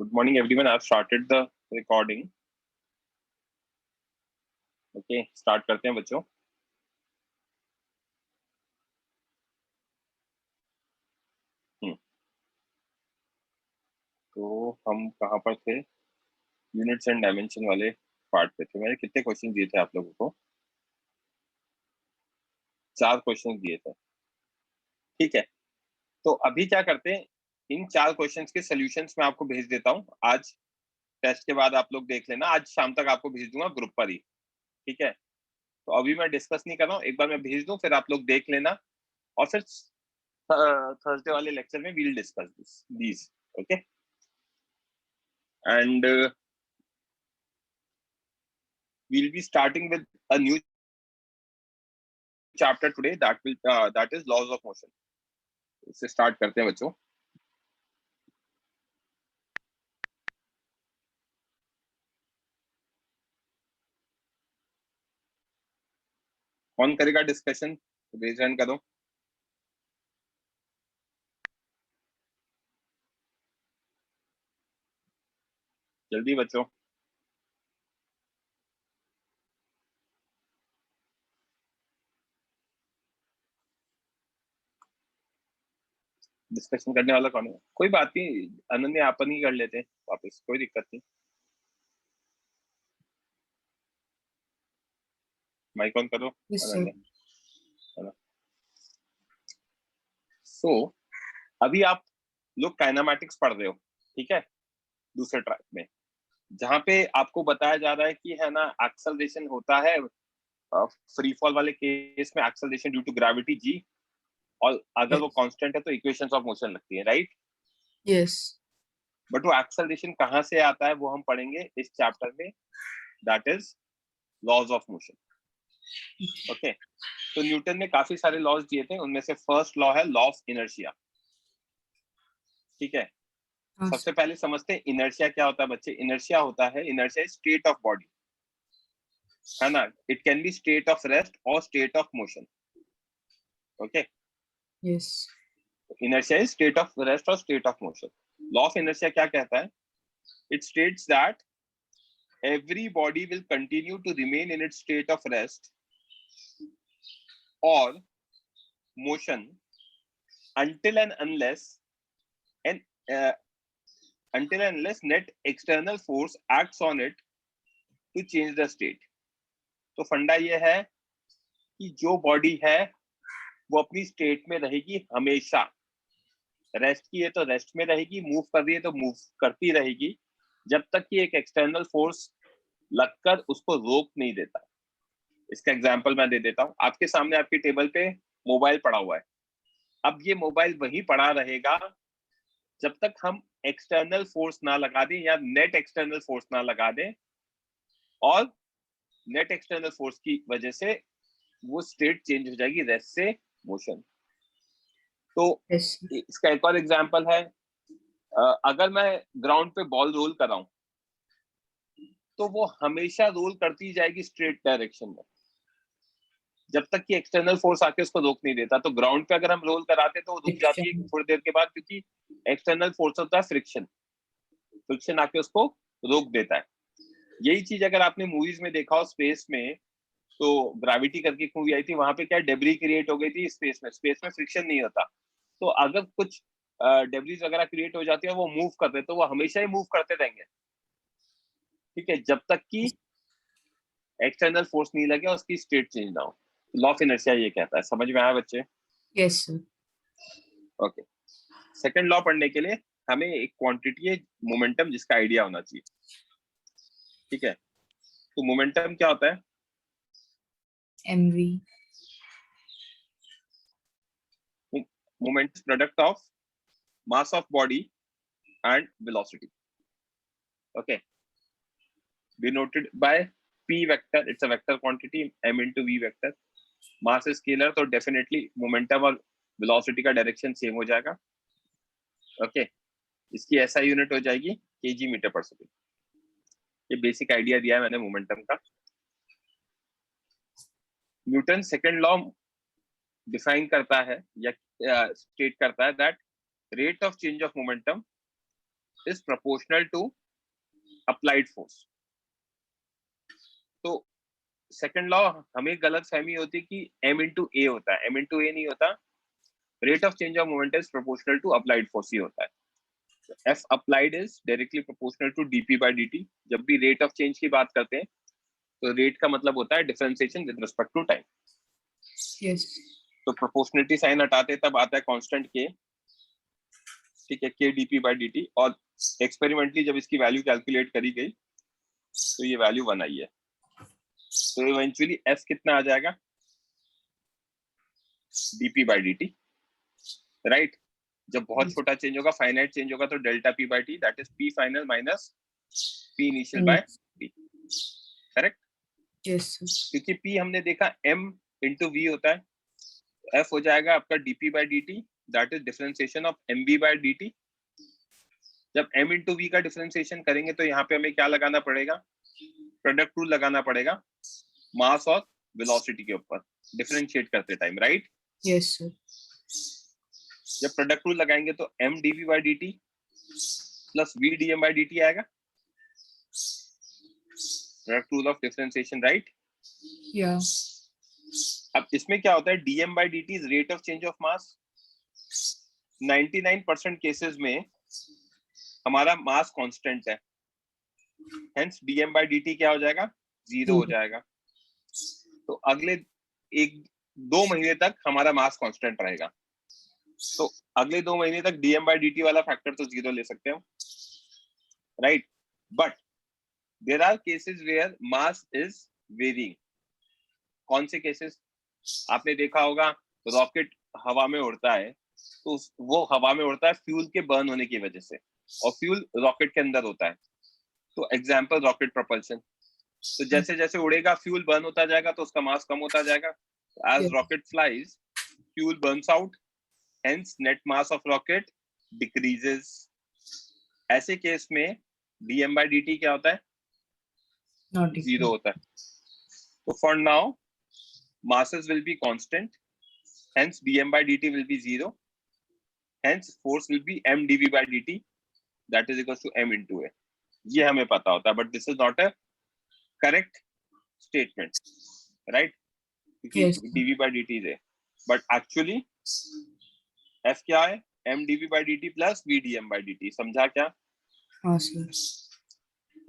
Good morning, everyone. I've started the recording. Okay, start करते हैं बच्चों. तो हम कहाँ पर थे? यूनिट्स एंड डायमेंशन वाले पार्ट पे थे. मैंने कितने क्वेश्चन दिए थे आप लोगों को? 4 क्वेश्चन दिए थे. ठीक है, तो अभी क्या करते हैं, इन 4 क्वेश्चंस के सॉल्यूशंस मैं आपको भेज देता हूँ. आज टेस्ट के बाद आप लोग देख लेना. आज शाम तक आपको भेज दूंगा ग्रुप पर ही. ठीक है, तो अभी मैं डिस्कस नहीं कर रहा हूँ. एक बार मैं भेज दूं, फिर आप लोग देख लेना और फिर थर्सडे वाले लेक्चर में we'll discuss these. Okay, and we'll be starting with a new chapter today that is laws of motion. इससे स्टार्ट करते हैं बच्चों. कौन करेगा डिस्कशन? रेज हैंड करो. जल्दी बच्चों. डिस्कशन करने वाला कौन है? कोई बात नहीं, अनन्या अपन ही कर लेते हैं वापस, कोई दिक्कत नहीं. माइक ऑन करो. अनन्या. सो अभी आप लोग काइनेमैटिक्स पढ़ रहे हो, ठीक है, दूसरे ट्रैक में, जहां पे आपको बताया जा रहा है कि है ना, एक्सेलरेशन होता है फ्री फॉल वाले केस में, acceleration due to gravity G, और अगर वो कांस्टेंट है तो इक्वेशंस ऑफ मोशन लगती है, राइट? यस. बट वो एक्सेलरेशन कहाँ से आता है वो हम पढ़ेंगे इस चैप्टर में, that is laws of motion. Okay, तो न्यूटन ने काफी सारे लॉज दिए थे, उनमें से फर्स्ट लॉ है लॉ ऑफ इनर्शिया. ठीक है, सबसे पहले समझते हैं इनर्शिया क्या होता है बच्चे. इनर्शिया होता है, inertia is state of body, है ना. It can be state of rest और state of motion. Okay, yes. Inertia is state of rest और state of motion. Law of inertia क्या कहता है? It states that every body will continue to remain in its state of rest or motion until and unless net external force acts on it to change the state. तो फंडा ये है कि जो body है वो अपनी स्टेट में रहेगी हमेशा. रेस्ट की है तो रेस्ट में रहेगी, मूव कर रही है तो मूव करती रहेगी, जब तक कि एक एक्सटर्नल फोर्स लगकर उसको रोक नहीं देता. इसका एग्जांपल मैं दे देता हूं. आपके सामने आपकी टेबल पे मोबाइल पड़ा हुआ है. अब ये मोबाइल वहीं पड़ा रहेगा जब तक हम एक्सटर्नल फोर्स ना लगा दें या नेट एक्सटर्नल फोर्स ना लगा दें, और नेट एक्सटर्नल फोर्स की वजह से वो स्टेट चेंज हो जाएगी रेस्ट से मोशन. तो इसका एक और एग्जांपल है, अगर मैं ग्राउंड पे बॉल रोल कर रहा हूं तो वो हमेशा रोल करती जाएगी स्ट्रेट डायरेक्शन में जब तक कि एक्सटर्नल फोर्स आके उसको रोक नहीं देता. तो ग्राउंड पे अगर हम रोल कराते तो वो रुक जाती है थोड़ी देर के बाद, क्योंकि एक्सटर्नल फोर्स होता है फ्रिक्शन आके उसको रोक देता है. यही चीज अगर आपने मूवीज में देखा हो स्पेस में, तो ग्रेविटी करके एक मूवी आई थी, वहां पे क्या डेब्री क्रिएट हो गई थी स्पेस में फ्रिक्शन नहीं होता. तो अगर कुछ डेब्रीज वगैरह क्रिएट हो जाती है, वो मूव करते हैं, तो वो हमेशा ही मूव करते रहेंगे, ठीक है, जब तक कि एक्सटर्नल फोर्स नहीं लगे और उसकी स्टेट चेंज ना हो. लॉ ऑफ इनर्शिया ये कहता है. समझ में आया बच्चे? Yes sir. Okay, second law पढ़ने के लिए हमें एक क्वांटिटी है मोमेंटम, जिसका आइडिया होना चाहिए. ठीक है, तो मोमेंटम क्या होता है? mv. Moment is product of mass of body and velocity. Okay, denoted by p vector. It's a vector quantity, m into v vector. Mass scalar, तो डेफिनेटली मोमेंटम और वेलोसिटी का डायरेक्शन सेम हो जाएगा. Okay, इसकी ऐसा unit हो जाएगी kg metre पर सेकेंड. ये बेसिक आइडिया दिया है मैंने मोमेंटम का. न्यूटन सेकंड लॉ डिफाइन करता है या स्टेट करता है that rate of change of momentum is proportional to applied force. तो सेकंड लॉ हमें गलत फहमी होती है कि m into a होता है, m into a नहीं होता, rate of change of moment is proportional to applied force ही होता है. F applied is directly proportional to dp by dt. जब भी रेट ऑफ चेंज की बात करते हैं तो रेट का मतलब होता है differentiation with respect to time. Yes. तो प्रोपोर्शनलिटी साइन हटाते तब आता है कांस्टेंट के, ठीक है, k dp by dt. और एक्सपेरिमेंटली जब इसकी वैल्यू कैलकुलेट करी गई तो ये वैल्यू 1 आई है. तो इवेंचुअली f कितना आ जाएगा, dp by dt, राइट. जब बहुत छोटा चेंज होगा, फाइनाइट चेंज होगा, तो delta p by t, that is p final minus p initial by t. Correct. Yes, sir. क्योंकि p हमने देखा m into v होता है, f हो जाएगा आपका dp by dt, that is differentiation of mv by dt. जब m into v का डिफरेंशिएशन करेंगे तो यहाँ पे हमें क्या लगाना पड़ेगा, प्रोडक्ट रूल लगाना पड़ेगा मास और वेलोसिटी के ऊपर डिफरेंशिएट करते टाइम, राइट. Yes, sir. जब प्रोडक्ट रूल लगाएंगे तो m dv by dt plus v dm by dt आएगा, product rule of differentiation, right. Yeah. अब इसमें क्या होता है, dm by dt is rate of change of mass. 99% cases में हमारा मास कांस्टेंट है, हेंस dm by dt क्या हो जाएगा, 0 हो जाएगा. तो अगले 1-2 महीने तक हमारा मास कांस्टेंट रहेगा. तो अगले 2 महीने तक dm by dt वाला फैक्टर तो 0 ले सकते हो, right. But there are cases where mass is varying. कौन से केसेस, आपने देखा होगा रॉकेट हवा में उड़ता है तो वो हवा में उड़ता है फ्यूल के बर्न होने की वजह से, और फ्यूल रॉकेट के अंदर होता है. तो एग्जांपल रॉकेट प्रोपल्शन. तो जैसे जैसे उड़ेगा फ्यूल बर्न होता जाएगा तो उसका मास कम होता जाएगा. As Yes. Rocket flies fuel burns out, hence net mass of rocket decreases. ऐसे केस में dm by dt क्या होता है, Not 0 equal. होता है. तो for now masses will be constant, hence dm by dt will be 0, hence force will be m dv by dt, that is equals to m into a. ये हमें पता होता है, but this is not a correct statement, right? क्योंकि Yes. dv by dt है, but actually f क्या है, m dv by dt plus v dm by dt. समझा क्या? हाँ sir.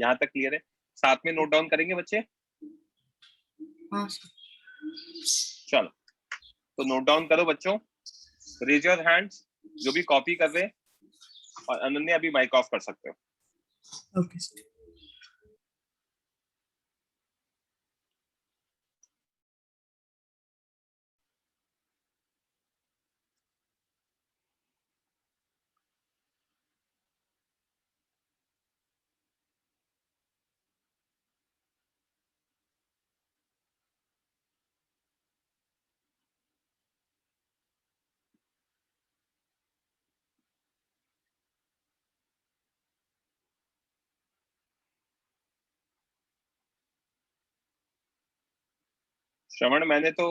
यहाँ तक क्लियर है? साथ में नोट डाउन करेंगे बच्चे? हाँ sir. चलो तो नोट डाउन करो बच्चों, रेज योर हैंड्स जो भी कॉपी कर रहे हैं, और अनन्या अभी माइक ऑफ कर सकते हो. Okay, sir. श्रवण, मैंने तो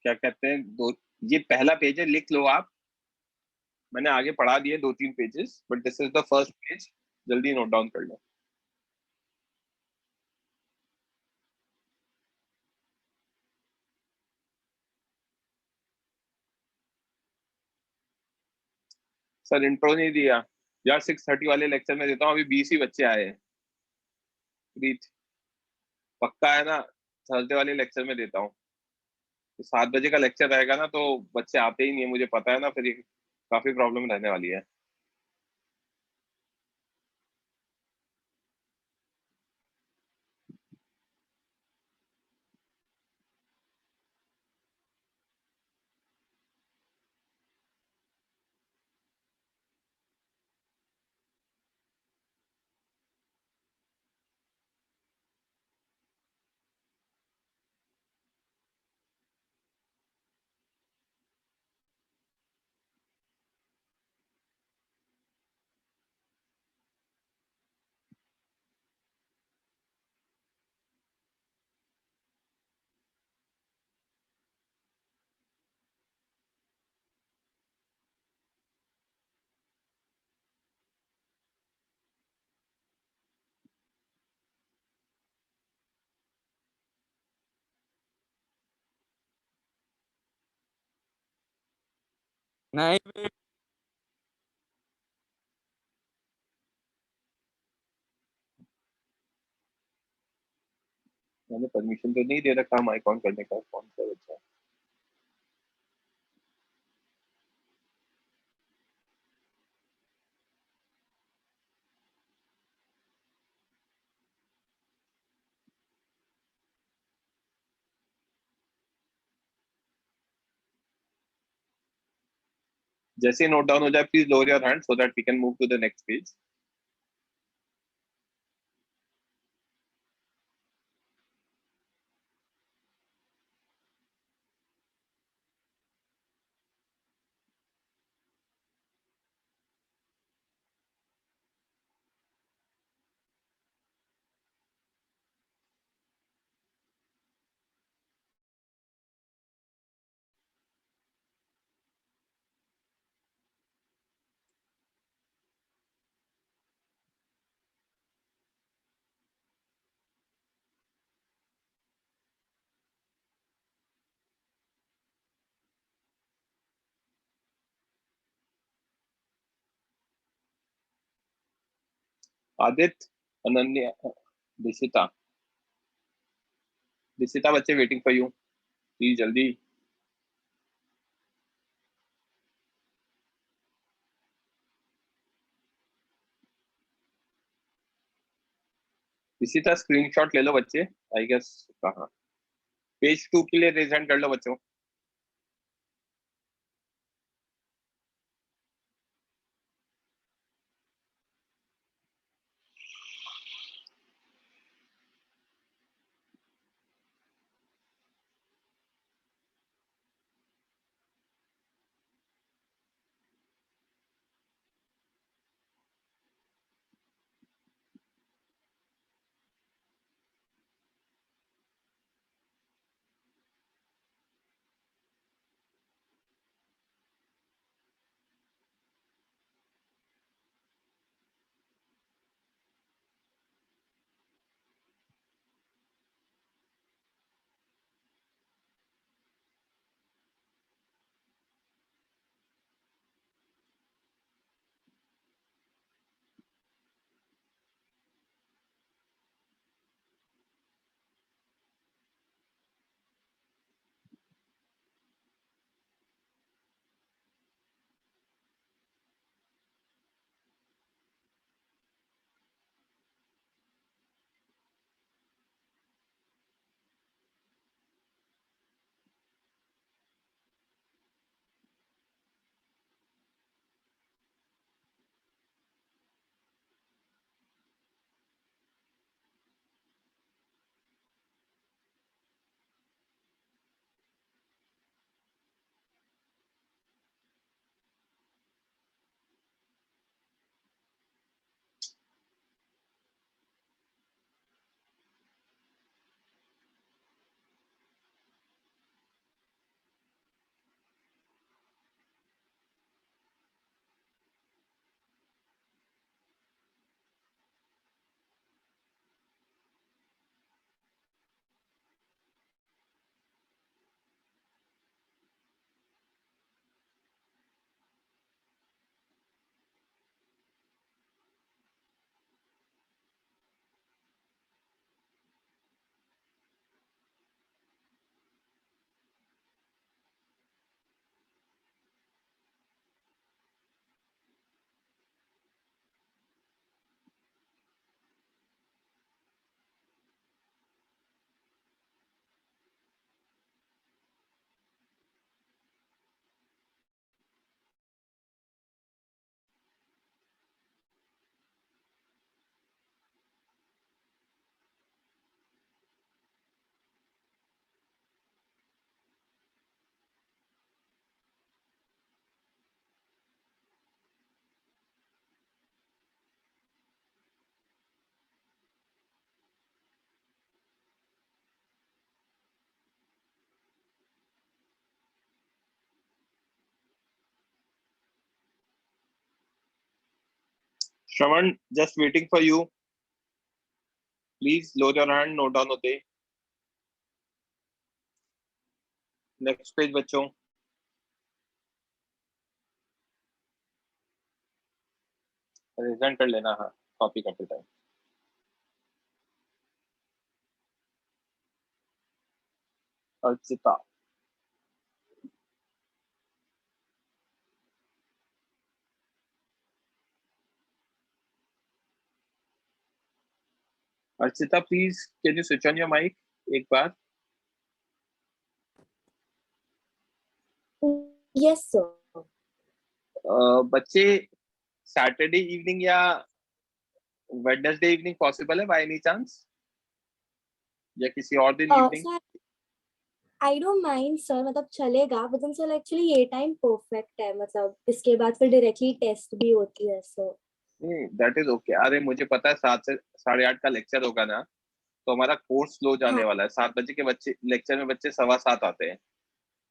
क्या कहते हैं, ये पहला पेज है, लिख लो आप. मैंने आगे पढ़ा दिए 2-3 pages, but this is the first page. जल्दी नोट डाउन कर लो. सर इंट्रो नहीं दिया यार, 6:30 वाले लेक्चर में देता हूँ, अभी 20 ही बच्चे आए हैं. प्लीज पक्का है ना, थर्सडे वाले लेक्चर में देता हूँ. तो 7 बजे का लेक्चर रहेगा ना, तो बच्चे आते ही नहीं है, मुझे पता है ना, फिर ये काफी प्रॉब्लम रहने वाली है. नहीं भी मैंने परमिशन तो नहीं दे रखा माइक ऑन करने का। कौन सा बच्चा? जैसे नोट डाउन हो जाए, please lower your hand so that we can move to the next page. Aditya, Ananya, Dishita. Dishita बच्चे वेटिंग फॉर यू, प्लीज जल्दी। दिशिता स्क्रीनशॉट ले लो बच्चे। आई गेस कहाँ? पेज 2 के लिए रेज हैंड कर लो बच्चों। Shravan, just waiting for you, please lower your hand, note down होते। नेक्स्ट पेज बच्चों। रिजन कर लेना, हाँ, कॉपी करते time. Archita, Archita please can you switch on your mic एक बार? Yes sir. बच्चे सैटरडे इवनिंग या वेडनेसडे इवनिंग पॉसिबल है बाय एनी चांस, या किसी और दिन evening? Sir I don't mind sir, मतलब चलेगा, बट सर एक्चुअली ये टाइम परफेक्ट है, मतलब इसके बाद फिर डायरेक्टली टेस्ट भी होती है सर। That is okay. अरे मुझे पता है 7 से 8:30 का लेक्चर होगा ना, तो हमारा कोर्स स्लो जाने हाँ वाला है। 7 बजे के बच्चे लेक्चर में, बच्चे 7:15 आते हैं,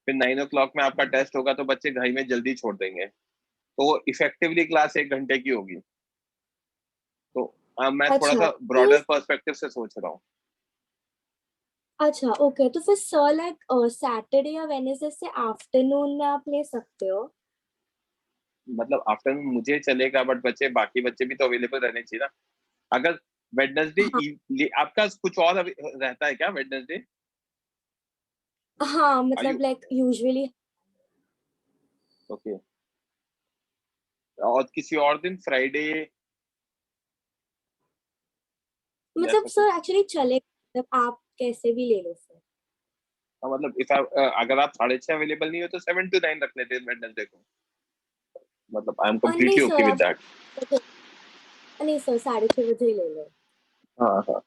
फिर 9 o'clock में आपका टेस्ट होगा, तो बच्चे घर में जल्दी छोड़ देंगे, तो इफेक्टिवली क्लास 1 घंटे की होगी। तो मैं थोड़ा अच्छा सा तो ब्रॉडर पर्सपेक्टिव से सोच रहा हूँ। अच्छा ओके, तो फिर सर लाइक सैटरडे या वेडनेसडे से आफ्टरनून में आप ले सकते हो। मतलब आफ्टरनून मुझे चलेगा, बट बच्चे, बाकी बच्चे भी तो अवेलेबल रहने चाहिए ना। अगर हाँ वेडनेसडे आपका कुछ और रहता है क्या वेडनेसडे? हाँ, आर यू मतलब लाइक यूजुअली, ओके? और किसी और दिन, फ्राइडे मतलब जैसा सर कुछ? एक्चुअली चलेगा, मतलब आप कैसे भी ले लो सर। मतलब इफ अगर आप 6:30 अवेलेबल नहीं हो, तो 7 to 9 रख लेते हैं वेडनेसडे को। मतलब आई एम नहीं कम्प्लीटली ओके सर, विद आप दैट। नहीं सर, 6:30 बजे ही ले लो। हाँ हाँ,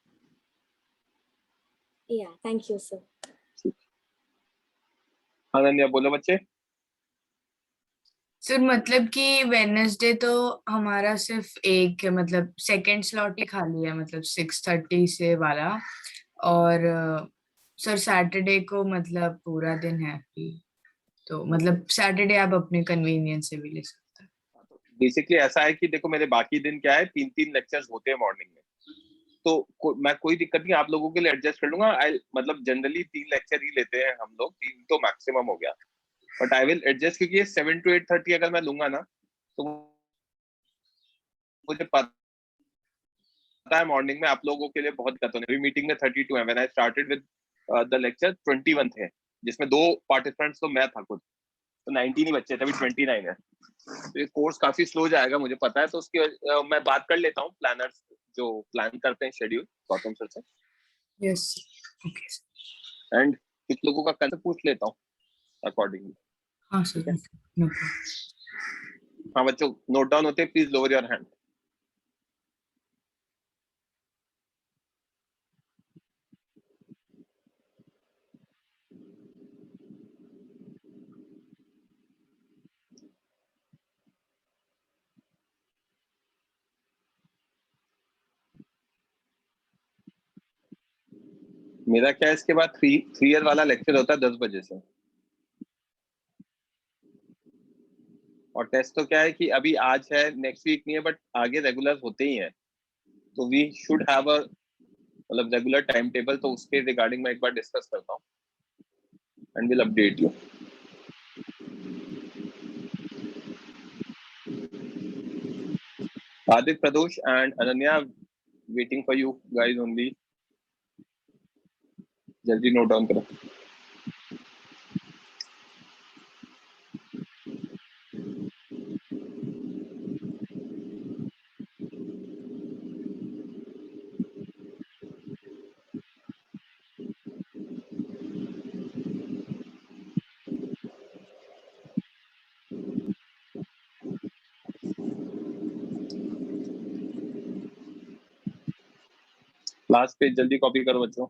या थैंक यू सर। ठीक। अनन्या बोलो बच्चे। सर मतलब कि वेडनेसडे तो हमारा सिर्फ एक, मतलब सेकंड स्लॉट ही खाली है, मतलब 6:30 से वाला। और सर सैटरडे को मतलब पूरा दिन है फ्री, तो मतलब सैटरडे आप अपने कन्वीनियंस से भी ले सकते हैं। बेसिकली ऐसा है कि देखो, मेरे बाकी दिन क्या है, 3 3 लेक्चर्स होते हैं मॉर्निंग में, तो मैं कोई दिक्कत नहीं, आप लोगों के लिए एडजस्ट कर लूंगा। आई मतलब जनरली 3 लेक्चर ही लेते हैं हम लोग, 3 तो मैक्सिमम हो गया, बट आई विल एडजस्ट, क्योंकि ये 7 to 8:30 अगर मैं लूंगा ना, तो मुझे पता है मॉर्निंग में आप लोगों के लिए बहुत दिक्कत होने। अभी मीटिंग में 32 है, when I started with the lecture 21 थे, जिसमें 2 पार्टिसिपेंट्स तो मैं था खुद, तो 19 ही बच्चे थे, अभी 29 है। तो ये कोर्स काफी स्लो जाएगा मुझे पता है, तो उसकी मैं बात कर लेता हूँ प्लानर्स जो प्लान करते हैं शेड्यूल, गौतम सर से, यस ओके सर। एंड कुछ लोगों का कंसेप्ट पूछ लेता हूँ अकॉर्डिंगली। हाँ ठीक सर, है? No problem. हाँ बच्चों, नोट डाउन होते हैं, प्लीज लोअर योर हैंड। मेरा क्या है, इसके बाद 3 ईयर वाला लेक्चर होता है 10 बजे से, और टेस्ट तो क्या है कि अभी आज है, नेक्स्ट वीक नहीं है, बट आगे रेगुलर होते ही हैं, तो वी शुड हैव अ मतलब रेगुलर टाइम टेबल, तो उसके रिगार्डिंग मैं एक बार डिस्कस करता हूँ and will update you. Aditya, Pradosh and Ananya, waiting for you guys only. जल्दी नोट डाउन करो। लास्ट पेज जल्दी कॉपी करो बच्चों।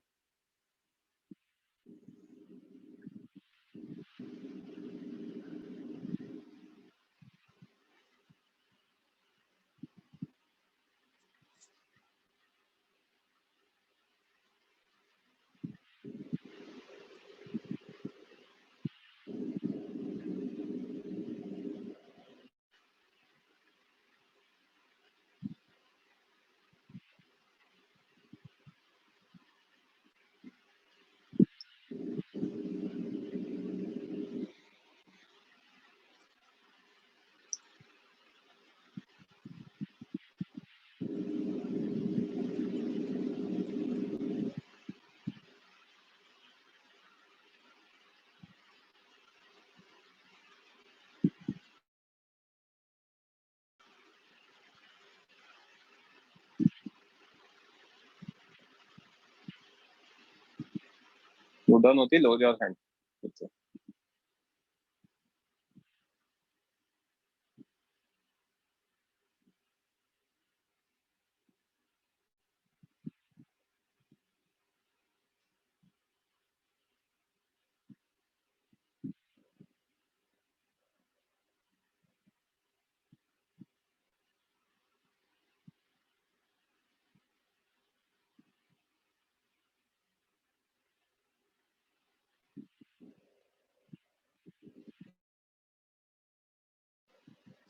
नोट डाउन होती है, lower your hand.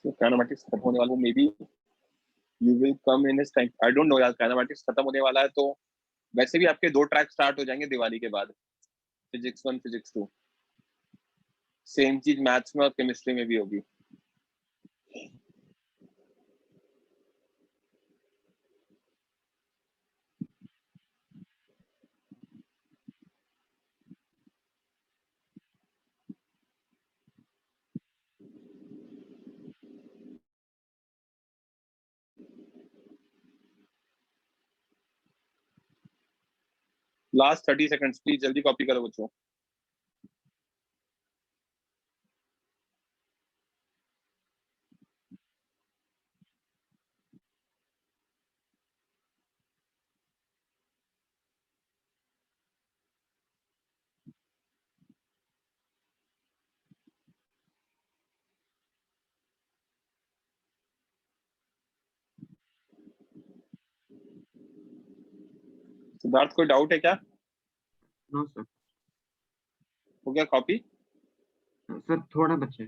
So kinematics खत्म होने वाला, may be you will come in his time. I don't know यार, kinematics खत्म होने वाला है तो वैसे भी आपके 2 ट्रैक स्टार्ट हो जाएंगे दिवाली के बाद, फिजिक्स 1 फिजिक्स 2. सेम चीज मैथ्स में और केमिस्ट्री में भी होगी. लास्ट 30 सेकंड्स, प्लीज जल्दी कॉपी करो बच्चों. सिद्धार्थ, कोई डाउट है क्या? No sir. हो गया कॉपी? सर थोड़ा बचे.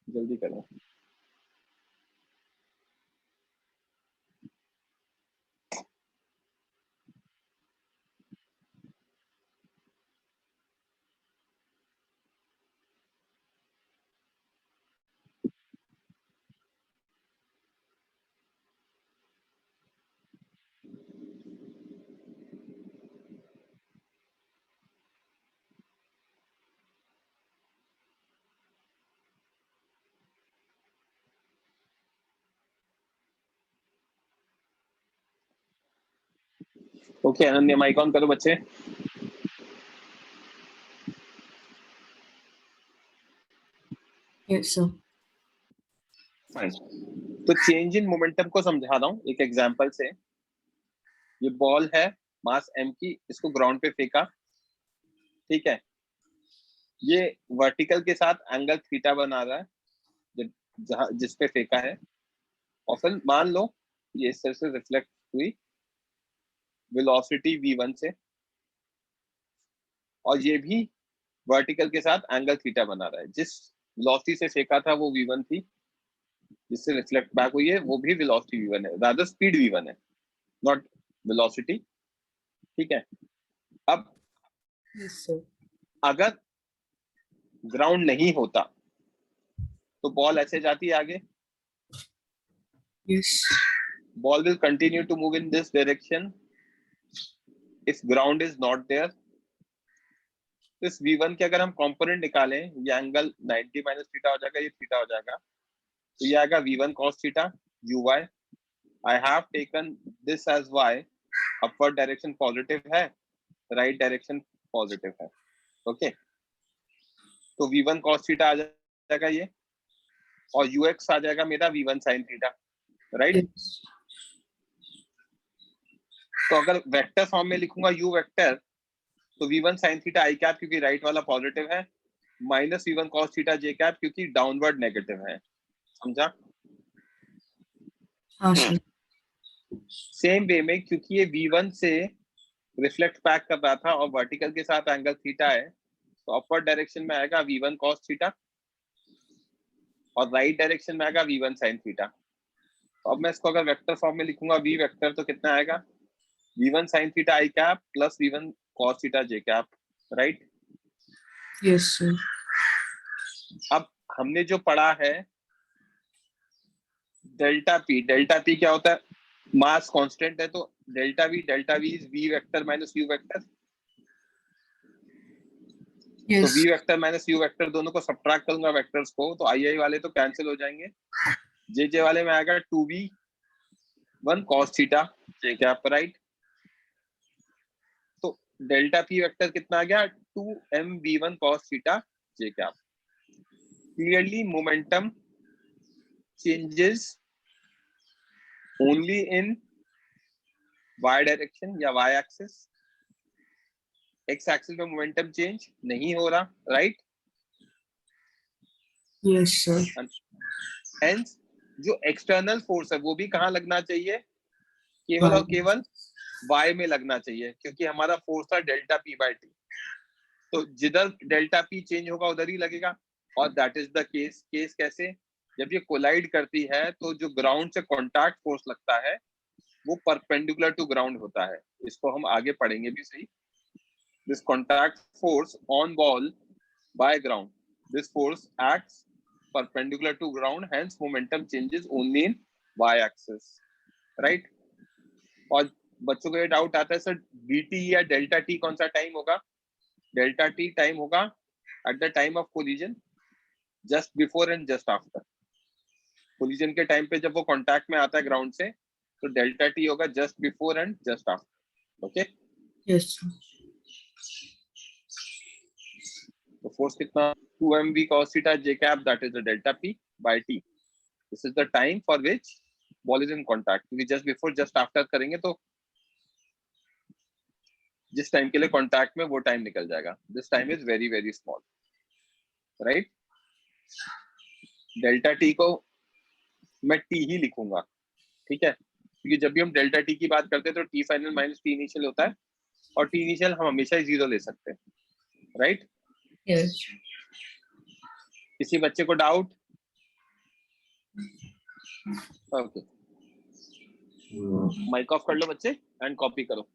जल्दी करो. ओके अनन्या, माइक ऑन करो बच्चे. Yes, sir. फाइन. तो चेंज इन मोमेंटम को समझा रहा हूँ एक एग्जांपल से. ये बॉल है मास m की, इसको ग्राउंड पे फेंका, ठीक है. ये वर्टिकल के साथ एंगल थीटा बना रहा है जहां जिस पे फेंका है. और फिर मान लो ये इस तरह से रिफ्लेक्ट हुई वेलोसिटी v1 से, और ये भी वर्टिकल के साथ एंगल थीटा बना रहा है. जिस वेलोसिटी से फेंका था वो v1 थी, जिससे रिफ्लेक्ट बैक हुई है वो भी वेलोसिटी v1 है, रादर स्पीड v1 है, नॉट वेलोसिटी. ठीक है. अब Yes, sir. अगर ग्राउंड नहीं होता तो बॉल ऐसे जाती है आगे. Yes. Ball will continue to move in this direction if ground is not there. इस v1 के अगर हम कंपोनेंट निकालें, ये एंगल 90 माइनस थीटा हो जाएगा, ये थीटा हो जाएगा, तो ये आएगा v1 cos theta uy. I have taken this as y. Upward direction positive है, राइट डायरेक्शन पॉजिटिव है. ओके. तो v1 cos थीटा आ जाएगा ये, और ux आ जाएगा मेरा v1 sin theta, right. Yes. तो अगर वेक्टर फॉर्म में लिखूंगा u वेक्टर, तो v1 sin theta i cap क्योंकि राइट वाला पॉजिटिव है, minus v1 cos theta j cap क्योंकि डाउनवर्ड नेगेटिव है. समझा? हाँ सर. सेम वे में क्योंकि ये v1 से रिफ्लेक्ट बैक कर रहा था और वर्टिकल के साथ एंगल थीटा है, तो अपवर्ड डायरेक्शन में आएगा v1 cos थीटा, और राइट डायरेक्शन में आएगा v1 sin थीटा. तो अब मैं इसको अगर वेक्टर फॉर्म में लिखूंगा v वेक्टर, तो कितना आएगा v1 sin theta i cap plus v1 cos theta j cap, right. Yes, sir. अब हमने जो पढ़ा है डेल्टा पी क्या होता है? मास कांस्टेंट है, तो delta we is v vector minus u vector. तो Yes. v vector minus u vector दोनों को सब्ट्रैक्ट करूंगा वेक्टर्स को, तो आई वाले तो कैंसिल हो जाएंगे. जे वाले में आएगा 2v1 cos theta j cap, right. तो डेल्टा पी वेक्टर कितना आ गया? 2mv1 cos theta j cap. Clearly momentum changes only in y direction या y axis. x axis में momentum change नहीं हो रहा, right? Yes, sir. Hence जो external force है वो भी कहाँ लगना चाहिए? केवल और केवल y में लगना चाहिए, क्योंकि हमारा फोर्स था डेल्टा p बाय टी. तो जिधर डेल्टा p चेंज होगा उधर ही लगेगा. और that is the case. Case कैसे? जब ये कोलाइड करती है तो जो ग्राउंड से कॉन्टैक्ट फोर्स लगता है वो परपेंडिकुलर टू ग्राउंड होता है. इसको हम आगे पढ़ेंगे भी सही. This contact force on ball by ground, this force acts perpendicular to ground, hence momentum changes only in y axis, right? और बच्चों को ये डाउट आता है सर dt या डेल्टा t कौन सा टाइम होगा? डेल्टा t टाइम होगा at the time of collision, just before and just after. collision के टाइम पे जब वो कांटेक्ट में आता है ग्राउंड से तो डेल्टा t होगा just before and just after. Okay? Yes, sir. तो फोर्स कितना? 2mv cos theta j cap, that is the delta p by t. This is the time for which ball is in contact. क्योंकि just before just after करेंगे तो जिस time के लिए contact में वो टाइम निकल जाएगा. This time is very very small, right? Delta T को मैं टी ही लिखूंगा, ठीक है? क्योंकि जब भी हम डेल्टा टी की बात करते हैं तो T final minus T initial होता है, और टी इनिशियल हम हमेशा ही जीरो ले सकते हैं, राइट? Yes. किसी बच्चे को डाउट? ओके, माइक ऑफ कर लो बच्चे एंड कॉपी करो.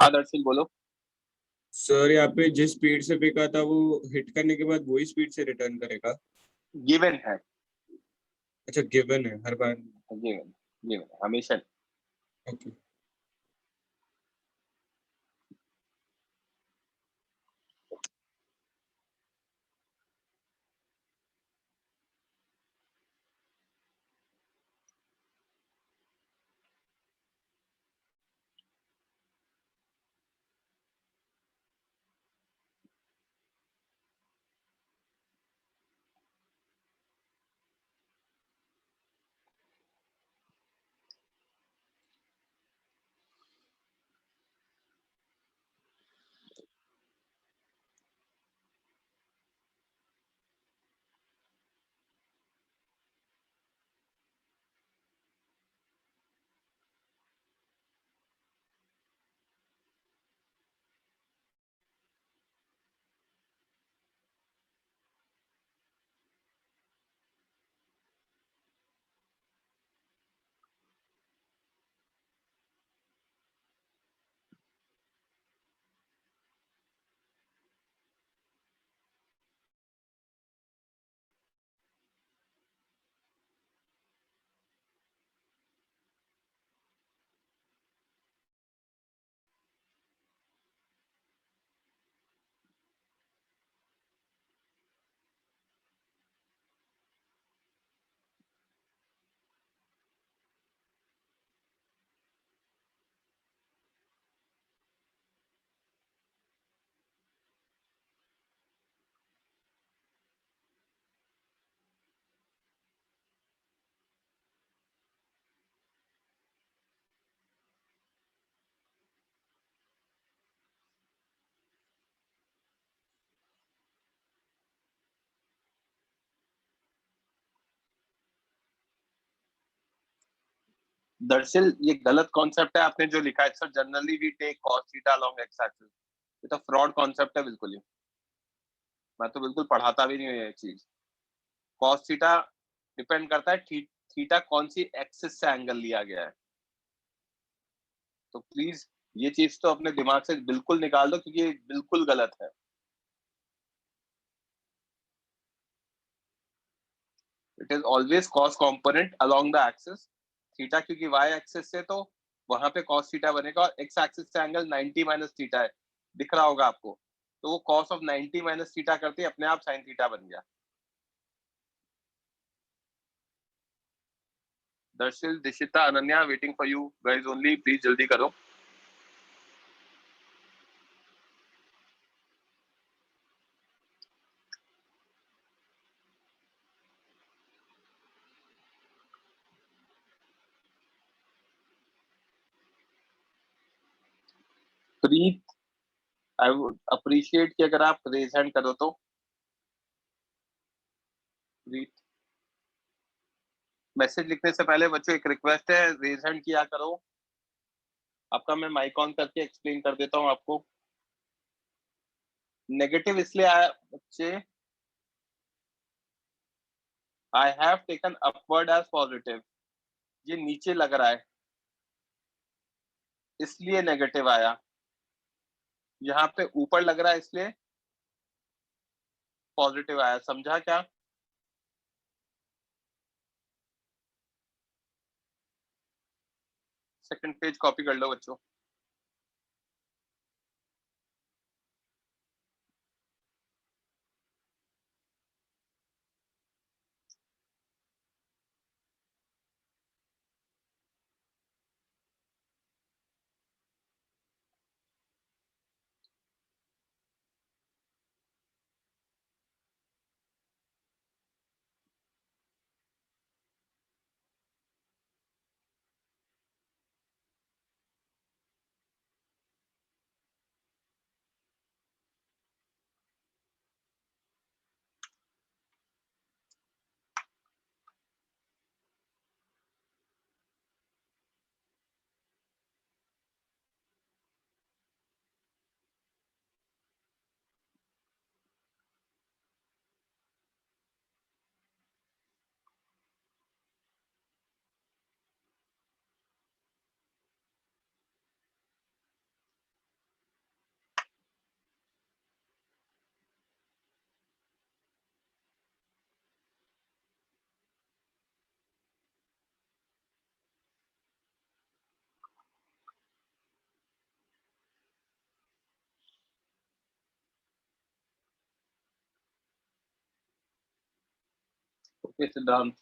हाँ दर्शन बोलो. सर यहाँ पे जिस स्पीड से फेंका था वो हिट करने के बाद वही स्पीड से रिटर्न करेगा. गिवन है. अच्छा, गिवन है हर बार. गिवन, गिवन हमेशा. ओके. दरअसल ये गलत कॉन्सेप्ट है आपने जो लिखा है sir, generally we take cos theta along x axis। ये तो फ्रॉड कॉन्सेप्ट है बिल्कुल ही, मैं तो बिल्कुल पढ़ाता भी नहीं हूँ ये चीज। cos थीटा डिपेंड करता है थीटा कौन सी एक्सिस से एंगल लिया गया है। तो प्लीज ये चीज तो अपने दिमाग से बिल्कुल निकाल दो, क्योंकि ये बिल्कुल गलत है। It is always cos component along the axis. Theta क्योंकि y एक्सिस से, तो वहां पे cos थीटा बनेगा, और x एक्सिस से एंगल 90 माइनस थीटा है, दिख रहा होगा आपको। तो वो cos ऑफ 90 माइनस थीटा करते अपने आप sin थीटा बन गया। Darshil, Dishita, Ananya, waiting for you guys only, please जल्दी करो। प्रीत, आई वुड अप्रिशिएट कि अगर आप रेज हैंड करो तो। प्रीत, मैसेज लिखने से पहले बच्चों एक रिक्वेस्ट है, रेज हैंड किया करो। आपका मैं माइक ऑन करके एक्सप्लेन कर देता हूँ आपको। नेगेटिव इसलिए आया बच्चे, I have taken upward as positive, ये नीचे लग रहा है इसलिए नेगेटिव आया। यहाँ पे ऊपर लग रहा है इसलिए पॉजिटिव आया, समझा क्या? सेकंड पेज कॉपी कर लो बच्चों। ओके सिद्धांत,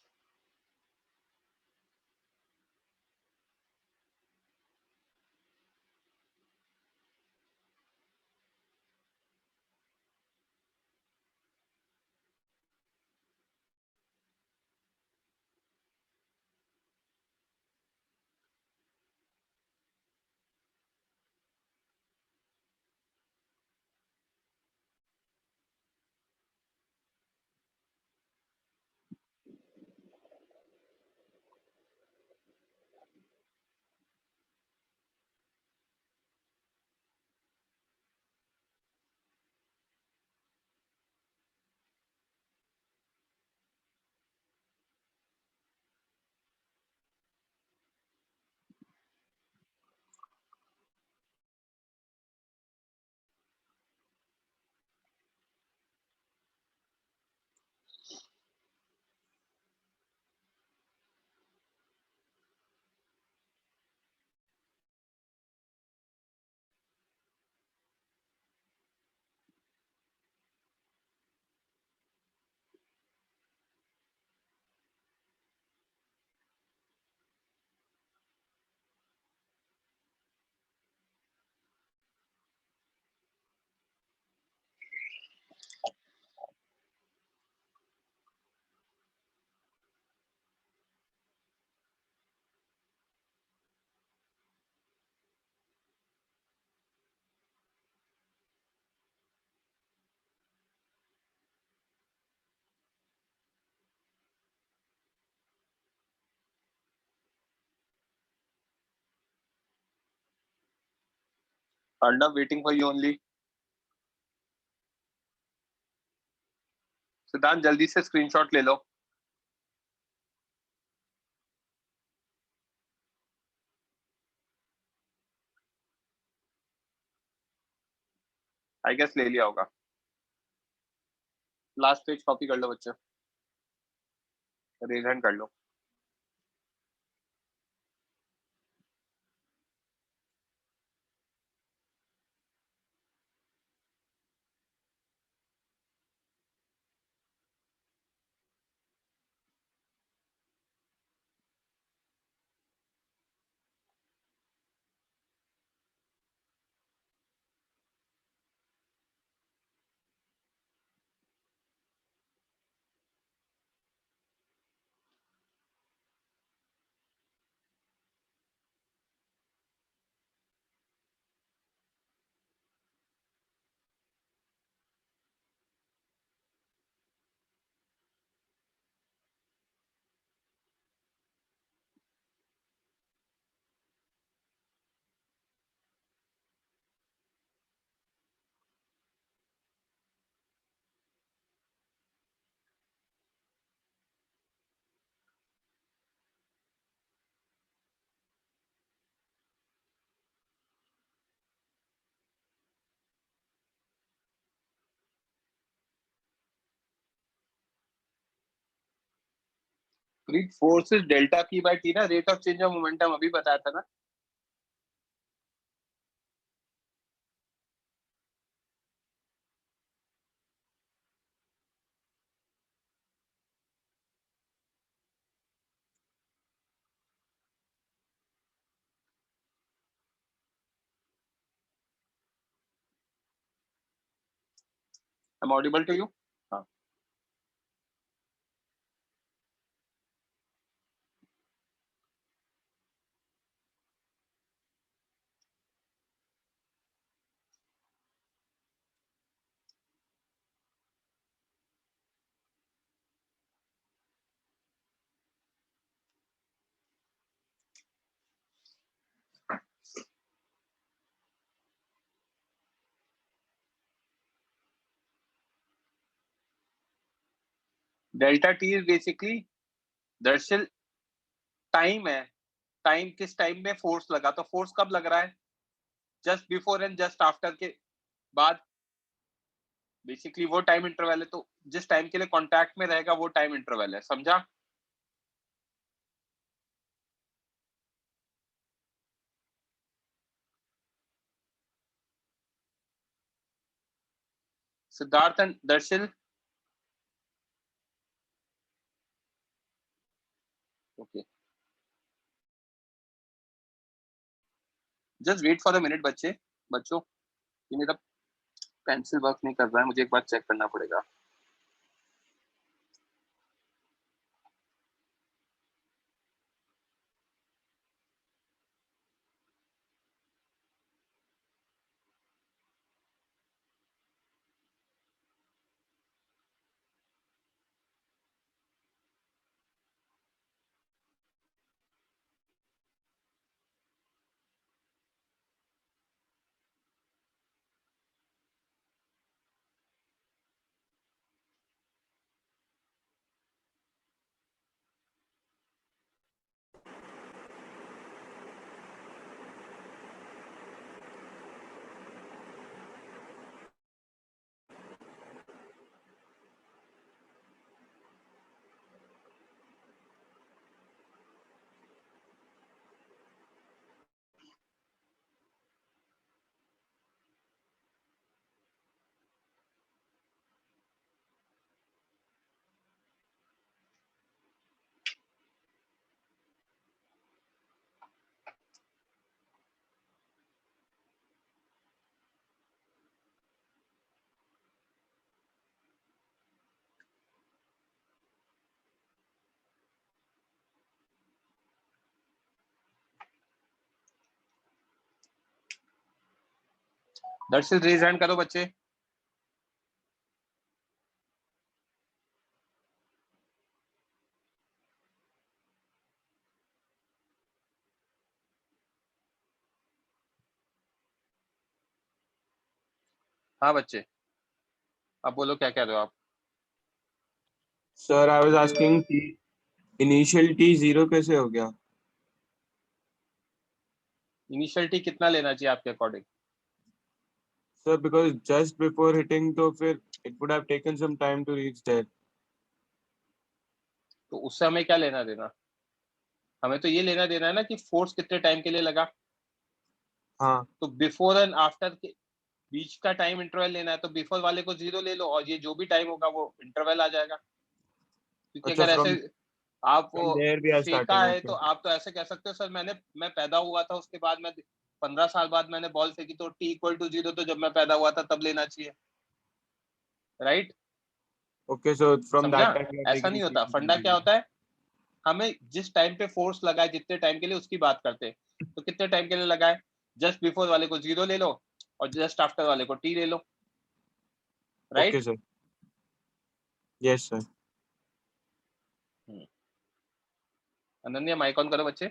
Arnav, waiting for you only. सिद्धांत जल्दी से स्क्रीनशॉट ले लो. आई गेस ले लिया होगा. लास्ट पेज कॉपी कर लो बच्चे. रेज हैंड कर लो. प्रीत, फोर्स इज डेल्टा की बाय टी ना. Rate of change of momentum अभी बताया था ना. I'm audible to you? हाँ. डेल्टा टी इज बेसिकली दरअसल टाइम है. टाइम, किस टाइम में फोर्स लगा. तो फोर्स कब लग रहा है? Just before and just after के बाद. बेसिकली वो टाइम इंटरवल है. तो जिस टाइम के लिए कांटेक्ट में रहेगा वो टाइम इंटरवल है. समझा? Siddharth and Darshan. Okay, just wait for a minute बच्चों. ये मेरा पेंसिल वर्क नहीं कर रहा है. मुझे एक बार चेक करना पड़ेगा. दर्शन रेज हैंड करो बच्चे. हाँ बच्चे, अब बोलो क्या कह रहे हो आप? Sir I was asking T initial T 0 कैसे हो गया? इनिशियल टी कितना लेना चाहिए आपके according? Sir because just before hitting तो फिर it would have taken some time to reach there. तो उससे हमें क्या लेना देना? हमें तो ये लेना देना है ना कि फोर्स कितने टाइम के लिए लगा। हाँ तो बिफोर एंड आफ्टर के बीच का टाइम इंटरवल लेना है, तो बिफोर वाले को 0 ले लो और ये जो भी टाइम होगा वो इंटरवल आ जाएगा। क्योंकि अच्छा, अगर ऐसे आप फ्रॉम देयर वी आर फेंका स्टार्टिंग। है ओके तो आप तो ऐसे कह सकते हो सर मैं पैदा हुआ था उसके बाद मैं 15 साल बाद मैंने बॉल फेंकी, तो टी इक्वल टू 0 तो जब मैं पैदा हुआ था तब लेना चाहिए, राइट? ओके, सो फ्रॉम समझा? दैट टाइम वी आर ऐसा नहीं होता। टेकिंग फंडा क्या 0। होता है, हमें जिस टाइम पे फोर्स लगा है जितने टाइम के लिए उसकी बात करते हैं। तो कितने टाइम के लिए लगा है, जस्ट बिफोर वाले को 0 ले लो और जस्ट आफ्टर वाले को टी ले लो, okay right? Sir, yes sir. Ananya mic on करो बच्चे।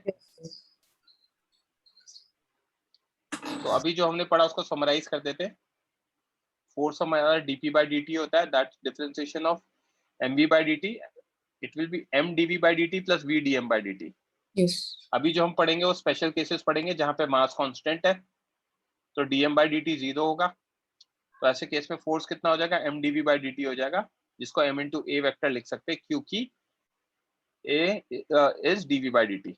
तो अभी जो हमने पढ़ा उसको समराइज कर देते हैं। फोर्स हमारा dp by dt होता है, that's differentiation of mv by dt, it will be m dv by dt plus v dm by dt। Yes अभी जो हम पढ़ेंगे वो स्पेशल केसेस पढ़ेंगे जहां पे मास कांस्टेंट है, तो dm by dt 0 होगा। तो ऐसे केस में फोर्स कितना हो जाएगा, m dv by dt हो जाएगा, जिसको m into a वेक्टर लिख सकते हैं क्योंकि a is dv by dt।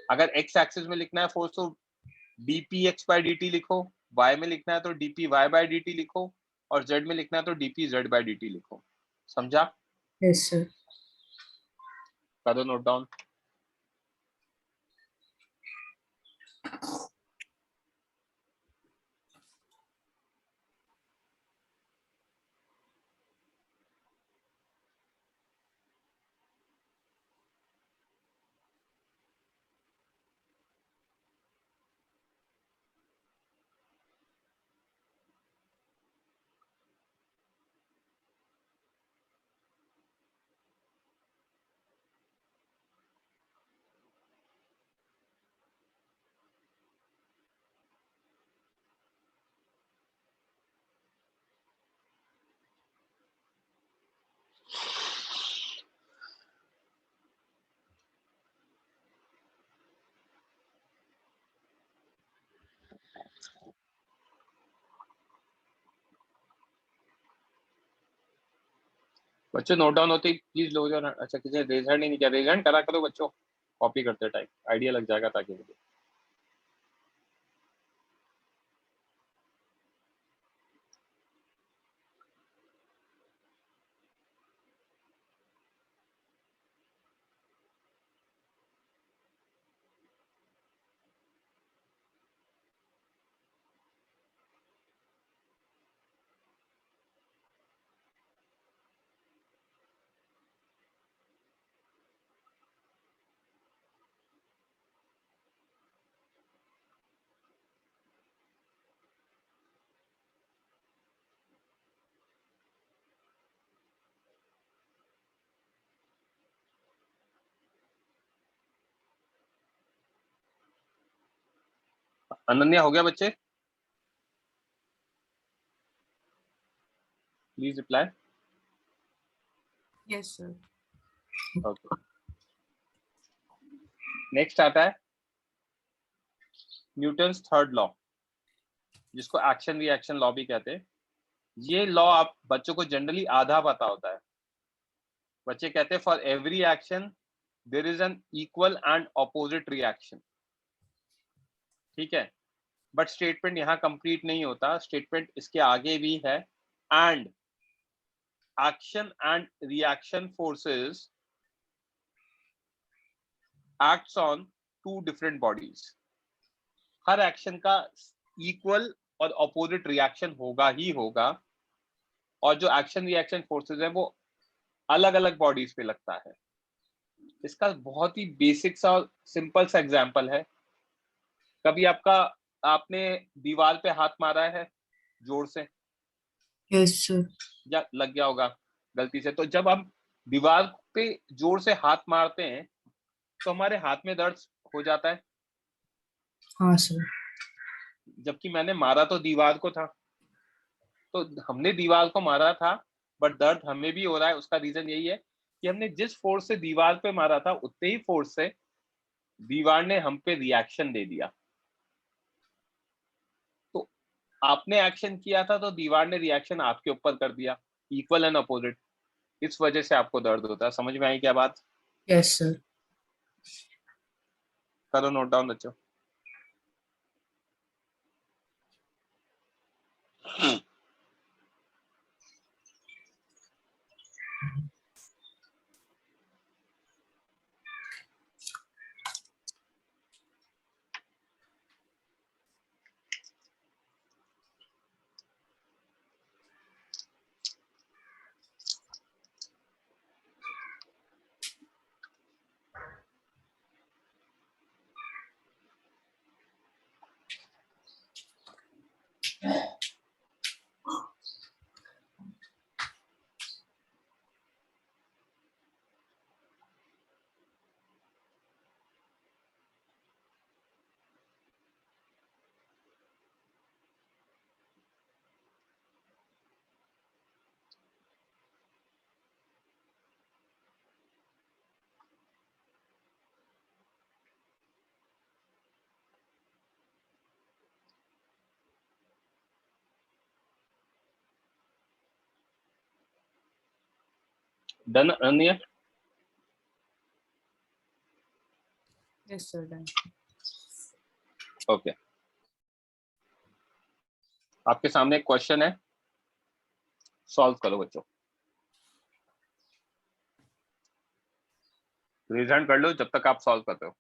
अगर x एक्सिस में लिखना है फोर्स तो dpx by dt लिखो, y में लिखना है तो dpy by dt लिखो, और z में लिखना है तो dpz by dt लिखो। समझा? यस सर कर दो नोट डाउन। बच्चों नोट डाउन होते ही प्लीज लोग जो, अच्छा किसी ने रेज हैंड नहीं किया, रेज हैंड करा करो बच्चों, कॉपी करते टाइम आइडिया लग जाएगा ताकि मुझे। अनन्या हो गया बच्चे? Please reply. Yes sir okay, next आता है न्यूटन्स थर्ड लॉ, जिसको एक्शन रिएक्शन लॉ भी कहते हैं। ये लॉ आप बच्चों को जनरली आधा पता होता है। बच्चे कहते हैं for every action there is an equal and opposite reaction, ठीक है? बट स्टेटमेंट यहाँ कंप्लीट नहीं होता, स्टेटमेंट इसके आगे भी है। And action and reaction forces acts on two different bodies. हर एक्शन का इक्वल और ऑपोजिट रिएक्शन होगा ही होगा, और जो एक्शन रिएक्शन फोर्सेस है वो अलग अलग बॉडीज पे लगता है। इसका बहुत ही बेसिक सा सिंपल सा एग्जांपल है। कभी आपने दीवार पे हाथ मारा है जोर से, यस सर या लग गया होगा गलती से? तो जब हम दीवार पे जोर से हाथ मारते हैं तो हमारे हाथ में दर्द हो जाता है, हाँ सर जबकि मैंने मारा तो दीवार को था। तो हमने दीवार को मारा था बट दर्द हमें भी हो रहा है, उसका रीजन यही है कि हमने जिस फोर्स से दीवार पे मारा था उतने ही फोर्स से दीवार ने हम पे रिएक्शन दे दिया। तो आपने एक्शन किया था तो दीवार ने रिएक्शन आपके ऊपर कर दिया, इक्वल एंड अपोजिट। इस वजह से आपको दर्द होता है। समझ में आई क्या बात? Yes sir. करो नोट डाउन बच्चों। Done Ananya? Yes sir done. Okay, आपके सामने एक क्वेश्चन है, सॉल्व करो बच्चों। रेज हैंड कर लो जब तक आप सॉल्व करते हो।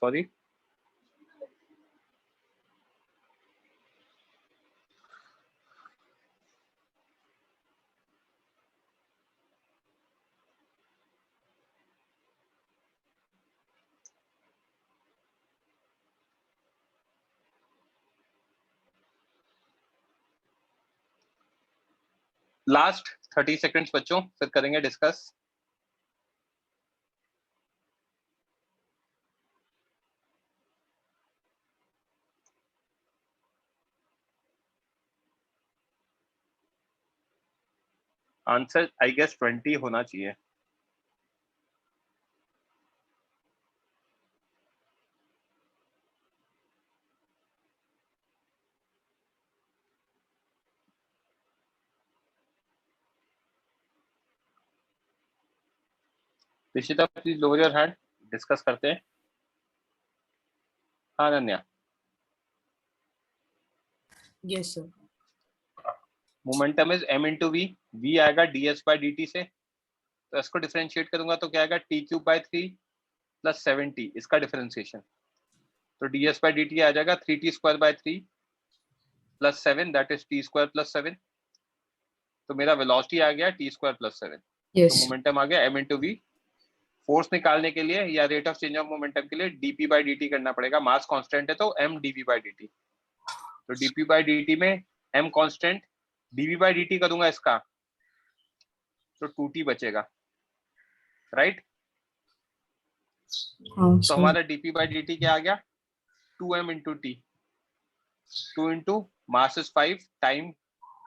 सॉरी, लास्ट 30 सेकंड्स बच्चों, फिर करेंगे डिस्कस। आंसर आई गेस 20 होना चाहिए। Rishita please lower your hand, discuss करते हैं। हाँ Ananya, yes sir. Momentum is m into v, v आएगा ds by dt से, तो इसको डिफरेंशिएट करूंगा तो क्या आएगा t cube by 3 plus 7t, इसका डिफरेंशिएशन, तो ds by dt आ जाएगा 3t square by 3 plus 7 that is t square plus 7, तो मेरा वेलोसिटी आ गया t स्क्वायर प्लस 7, तो यस मोमेंटम आ गया m इंटू वी। फोर्स निकालने के लिए या rate of change of momentum के लिए dp बाय dt करना पड़ेगा, मास कांस्टेंट है तो m dv बाय dt, तो dp बाय dt में m constant, dv by dt करूंगा इसका तो 2t बचेगा, राइट। हाँ तो सर हमारा dp बाय dt क्या आ गया 2m into T, 2 into mass is 5 time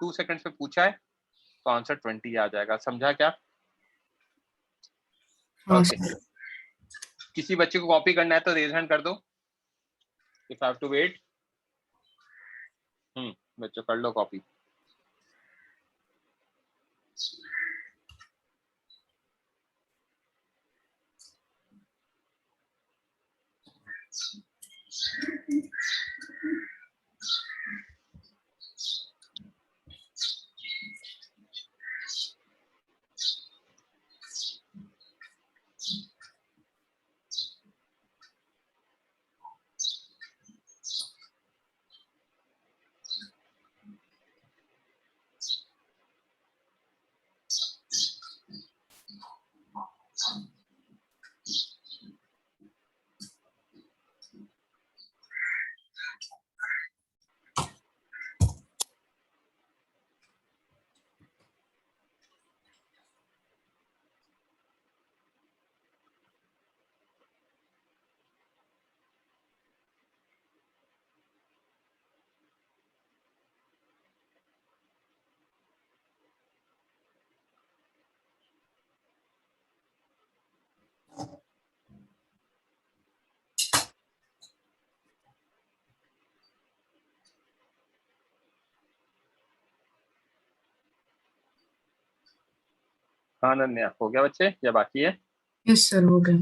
2 seconds पे पूछा है, तो आंसर 20 आ जाएगा। समझा क्या? हाँ ओके, सर किसी बच्चे को कॉपी करना है तो रेज हैंड कर दो, if I have to wait. बच्चों कर लो कॉपी। हाँ अनन्या, हो गया बच्चे या बाकी है? यस सर हो गए।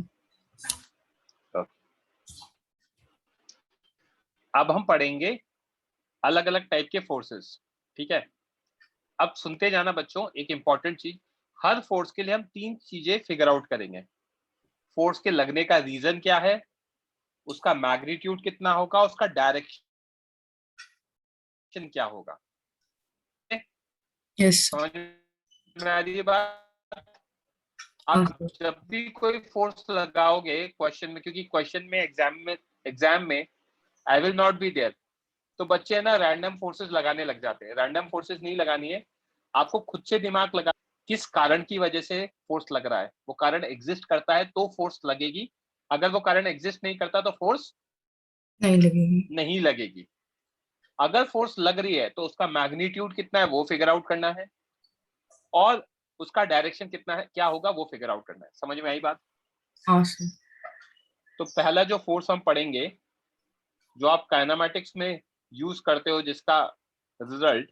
अब हम पढ़ेंगे अलग अलग टाइप के फोर्सेस, ठीक है। अब सुनते जाना बच्चों, एक इंपॉर्टेंट चीज, हर फोर्स के लिए हम 3 चीजें फिगर आउट करेंगे। फोर्स के लगने का रीजन क्या है, उसका मैग्नीट्यूड कितना होगा, उसका डायरेक्शन क्या होगा। यस समझ में आ रही है बात? हाँ आप सर जब भी कोई फोर्स लगाओगे क्वेश्चन में, क्योंकि क्वेश्चन में एग्जाम में I will not be there, तो बच्चे ना रैंडम फोर्सेस लगाने लग जाते हैं। रैंडम फोर्सेस नहीं लगानी है, आपको खुद से दिमाग लगा किस कारण की वजह से फोर्स लग रहा है। वो कारण एग्जिस्ट करता है तो फोर्स लगेगी, अगर वो कारण एग्जिस्ट नहीं करता तो फोर्स नहीं लगेगी। नहीं लगेगी। अगर फोर्स लग रही है तो उसका मैग्नीट्यूड कितना है वो फिगर आउट करना है, और उसका डायरेक्शन कितना है क्या होगा वो फिगर आउट करना है। समझ में आई बात? हाँ सर तो पहला जो फोर्स हम पढ़ेंगे, जो आप काइनेमैटिक्स में यूज करते हो, जिसका रिजल्ट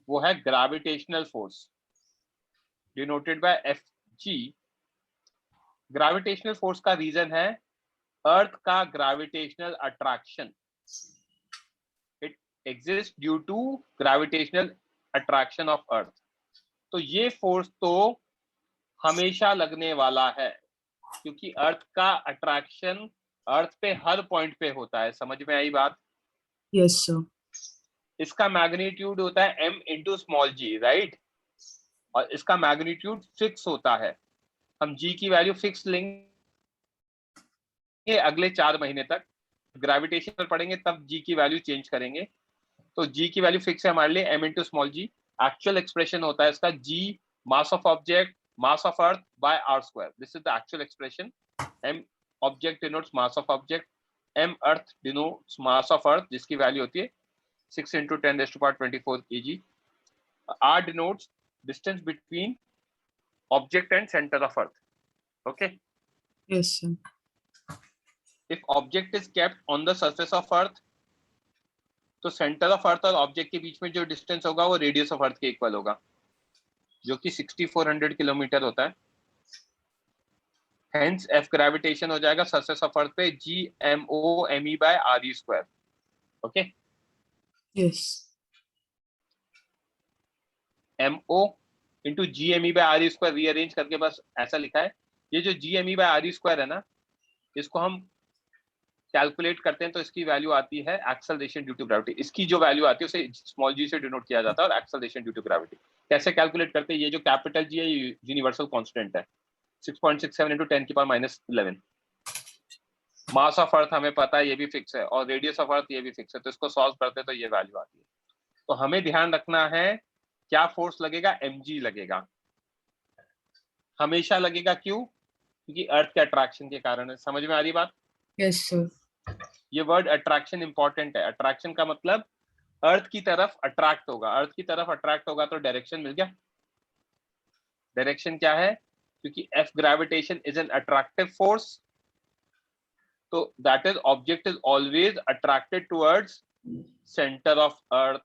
वो है gravitational force, denoted by Fg। Gravitational force का रीजन है अर्थ का gravitational attraction, it exist due to gravitational attraction of earth. तो ये फोर्स तो हमेशा लगने वाला है, क्योंकि अर्थ का अट्रैक्शन अर्थ पे हर पॉइंट पे होता है। समझ में आई बात? यस सर इसका मैग्नीट्यूड होता है m इंटू स्मॉल जी, राइट, और इसका मैग्नीट्यूड फिक्स होता है। हम g की वैल्यू फिक्स लेंगे अगले 4 महीने तक, ग्रेविटेशन पर पढ़ेंगे तब g की वैल्यू चेंज करेंगे। तो g की वैल्यू फिक्स है हमारे लिए m इंटू स्मॉल जी। एक्चुअल एक्सप्रेशन होता है इसका g mass of object mass of earth by r square, this is the actual expression. m object denotes mass of object, m earth denotes mass of earth जिसकी value होती है 6 into 10 raised to power 24 kg. R denotes distance between object and center of earth. Okay. Yes sir If object is kept on the surface of earth, तो centre of अर्थ और object के बीच में जो distance होगा वो radius of earth के equal होगा, जो कि 6400 किलोमीटर होता है। हेंस F ग्रेविटेशन हो जाएगा सरफेस ऑफ अर्थ पे GMOME by RE square. Okay, yes MO into G M E by R E square rearrange करके बस ऐसा लिखा है। ये जो G M E by R E square है ना, इसको हम कैलकुलेट करते हैं तो इसकी वैल्यू आती है एक्सेलरेशन ड्यू टू ग्रेविटी। इसकी जो वैल्यू आती है उसे स्मॉल जी से डिनोट किया जाता है, और एक्सेलरेशन ड्यू टू ग्रेविटी कैसे कैलकुलेट करते हैं? ये जो कैपिटल जी है यूनिवर्सल कांस्टेंट है 6.67 इंटू 10 की power minus 11। Mass of earth हमें पता है, ये भी फिक्स है, और रेडियस ऑफ अर्थ ये भी फिक्स है, तो इसको सॉल्व करते हैं तो ये वैल्यू आती है। तो हमें ध्यान रखना है क्या फोर्स लगेगा, mg लगेगा, हमेशा लगेगा। क्यों? क्योंकि अर्थ के अट्रैक्शन के कारण है। समझ में आ रही बात? Yes sir. ये वर्ड अट्रैक्शन इंपॉर्टेंट है। अट्रैक्शन का मतलब अर्थ की तरफ अट्रैक्ट होगा, अर्थ की तरफ अट्रैक्ट होगा तो डायरेक्शन मिल गया। डायरेक्शन क्या है? क्योंकि F gravitation is an attractive force, तो that is object is always attracted towards centre of earth,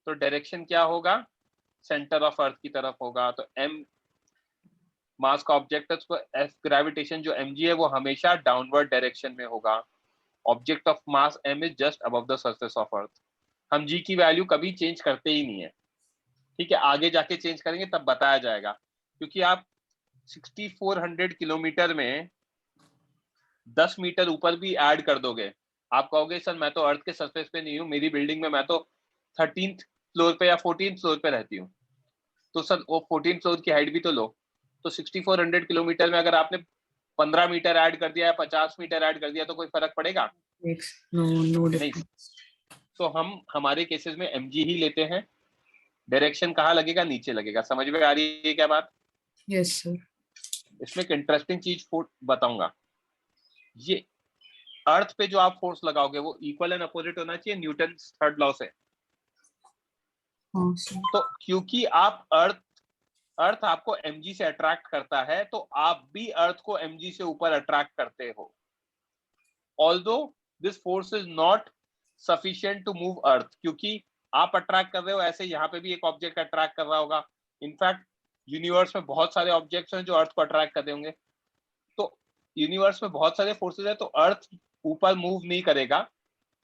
तो डायरेक्शन क्या होगा? सेंटर ऑफ अर्थ की तरफ होगा। तो एम मास का ऑब्जेक्ट है, उसको एफ ग्रेविटेशन जो mg है वो हमेशा डाउनवर्ड डायरेक्शन में होगा। Object of mass m is just above the surface of earth. हम g की वैल्यू कभी चेंज करते ही नहीं है, ठीक है? आगे जाके चेंज करेंगे तब बताया जाएगा, क्योंकि आप 6400 किलोमीटर में 10 मीटर ऊपर भी ऐड कर दोगे, आप कहोगे सर मैं तो अर्थ के सरफेस पे नहीं हूँ, मेरी बिल्डिंग में मैं तो 13th फ्लोर पे या 14th फ्लोर पे रहती हूँ। तो सर वो 14th फ्लोर की हाइट भी तो लो। तो 6400 किलोमीटर में अगर आपने 15 मीटर ऐड कर दिया या 50 मीटर ऐड कर दिया तो कोई फर्क पड़ेगा? नो नहीं। तो हम हमारे केसेस में mg ही लेते हैं। डायरेक्शन कहाँ लगेगा? नीचे लगेगा। समझ में आ रही है क्या बात? Yes sir. इसमें एक इंटरेस्टिंग चीज बताऊंगा। ये अर्थ पे जो आप फोर्स लगाओगे वो इक्वल एंड अपोजिट होना चाहिए न्यूटन थर्ड लॉ से। हाँ सर। तो क्योंकि आप अर्थ आपको mg से अट्रैक्ट करता है, तो आप भी अर्थ को mg से ऊपर अट्रैक्ट करते हो। Although this force is not sufficient to move earth, क्योंकि आप अट्रैक्ट कर रहे हो, ऐसे यहाँ पे भी एक ऑब्जेक्ट अट्रैक्ट कर रहा होगा। इनफैक्ट यूनिवर्स में बहुत सारे ऑब्जेक्ट्स हैं जो अर्थ को अट्रैक्ट कर रहे होंगे। तो यूनिवर्स में बहुत सारे फोर्सेज है, तो अर्थ ऊपर मूव नहीं करेगा,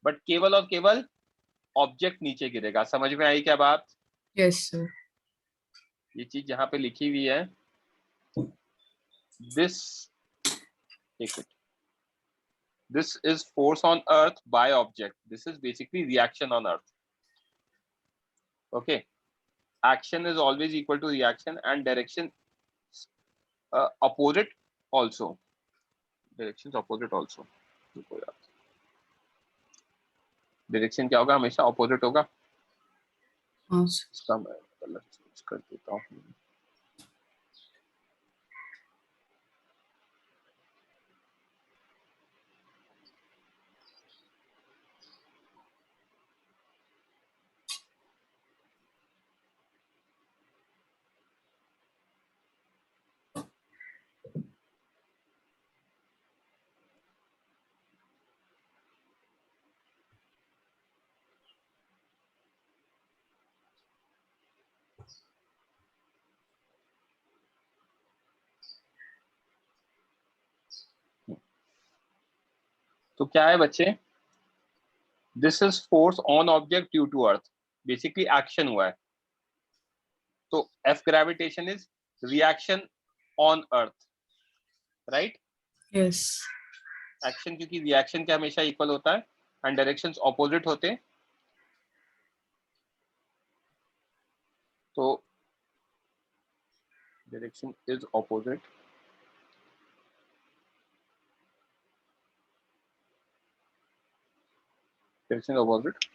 बट केवल और केवल ऑब्जेक्ट नीचे गिरेगा। समझ में आई क्या बात? Yes sir. ये चीज यहाँ पे लिखी हुई है, this this is force on earth by object. This is basically reaction on earth. Okay, action is always equal to reaction, and direction opposite also. Directions opposite also. Direction क्या होगा? हमेशा ऑपोजिट होगा। हाँ सर। इसका मैं colour change कर देता हूँ। तो क्या है बच्चे? This is force on object due to earth. Basically action हुआ है, तो F gravitation is reaction on earth, right? Yes. Action क्योंकि रिएक्शन के हमेशा इक्वल होता है एंड डायरेक्शंस ऑपोजिट होते हैं, तो direction is opposite. Direction opposite,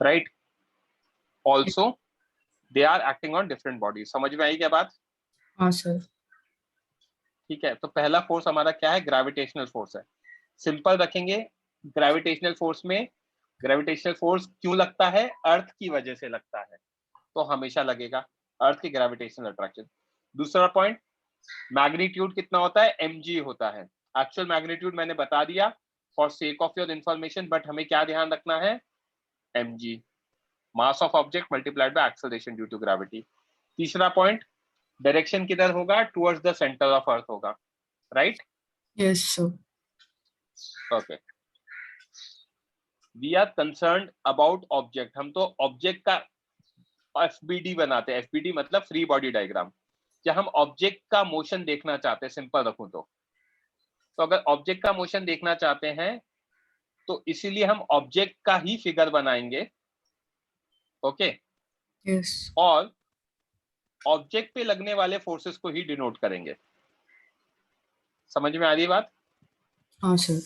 right? Also they are acting on different bodies. समझ में आई क्या बात? हाँ सर। ठीक है, तो पहला फोर्स हमारा क्या है? ग्रेविटेशनल फोर्स है। सिंपल रखेंगे, ग्रेविटेशनल फोर्स में ग्रेविटेशनल फोर्स क्यों लगता है? अर्थ की वजह से लगता है, तो हमेशा लगेगा अर्थ की ग्रेविटेशनल अट्रैक्शन। दूसरा पॉइंट, मैग्नीट्यूड कितना होता है? mg होता है। एक्चुअल मैग्नीट्यूड मैंने बता दिया for sake of your information, but हमें क्या ध्यान रखना है? mg, mass of object multiplied by acceleration due to gravity. तीसरा पॉइंट, डायरेक्शन किधर होगा? Towards the centre of earth होगा, right? Yes sir. Okay, we are concerned about object. हम तो ऑब्जेक्ट का एफबीडी बनाते हैं। एफबीडी मतलब फ्री बॉडी डायग्राम, जब हम ऑब्जेक्ट का मोशन देखना चाहते हैं, सिंपल रखूं तो अगर ऑब्जेक्ट का मोशन देखना चाहते हैं तो इसीलिए हम ऑब्जेक्ट का ही फिगर बनाएंगे, ओके। यस और ऑब्जेक्ट पे लगने वाले फोर्सेस को ही डिनोट करेंगे। समझ में आ रही है बात? हाँ sir.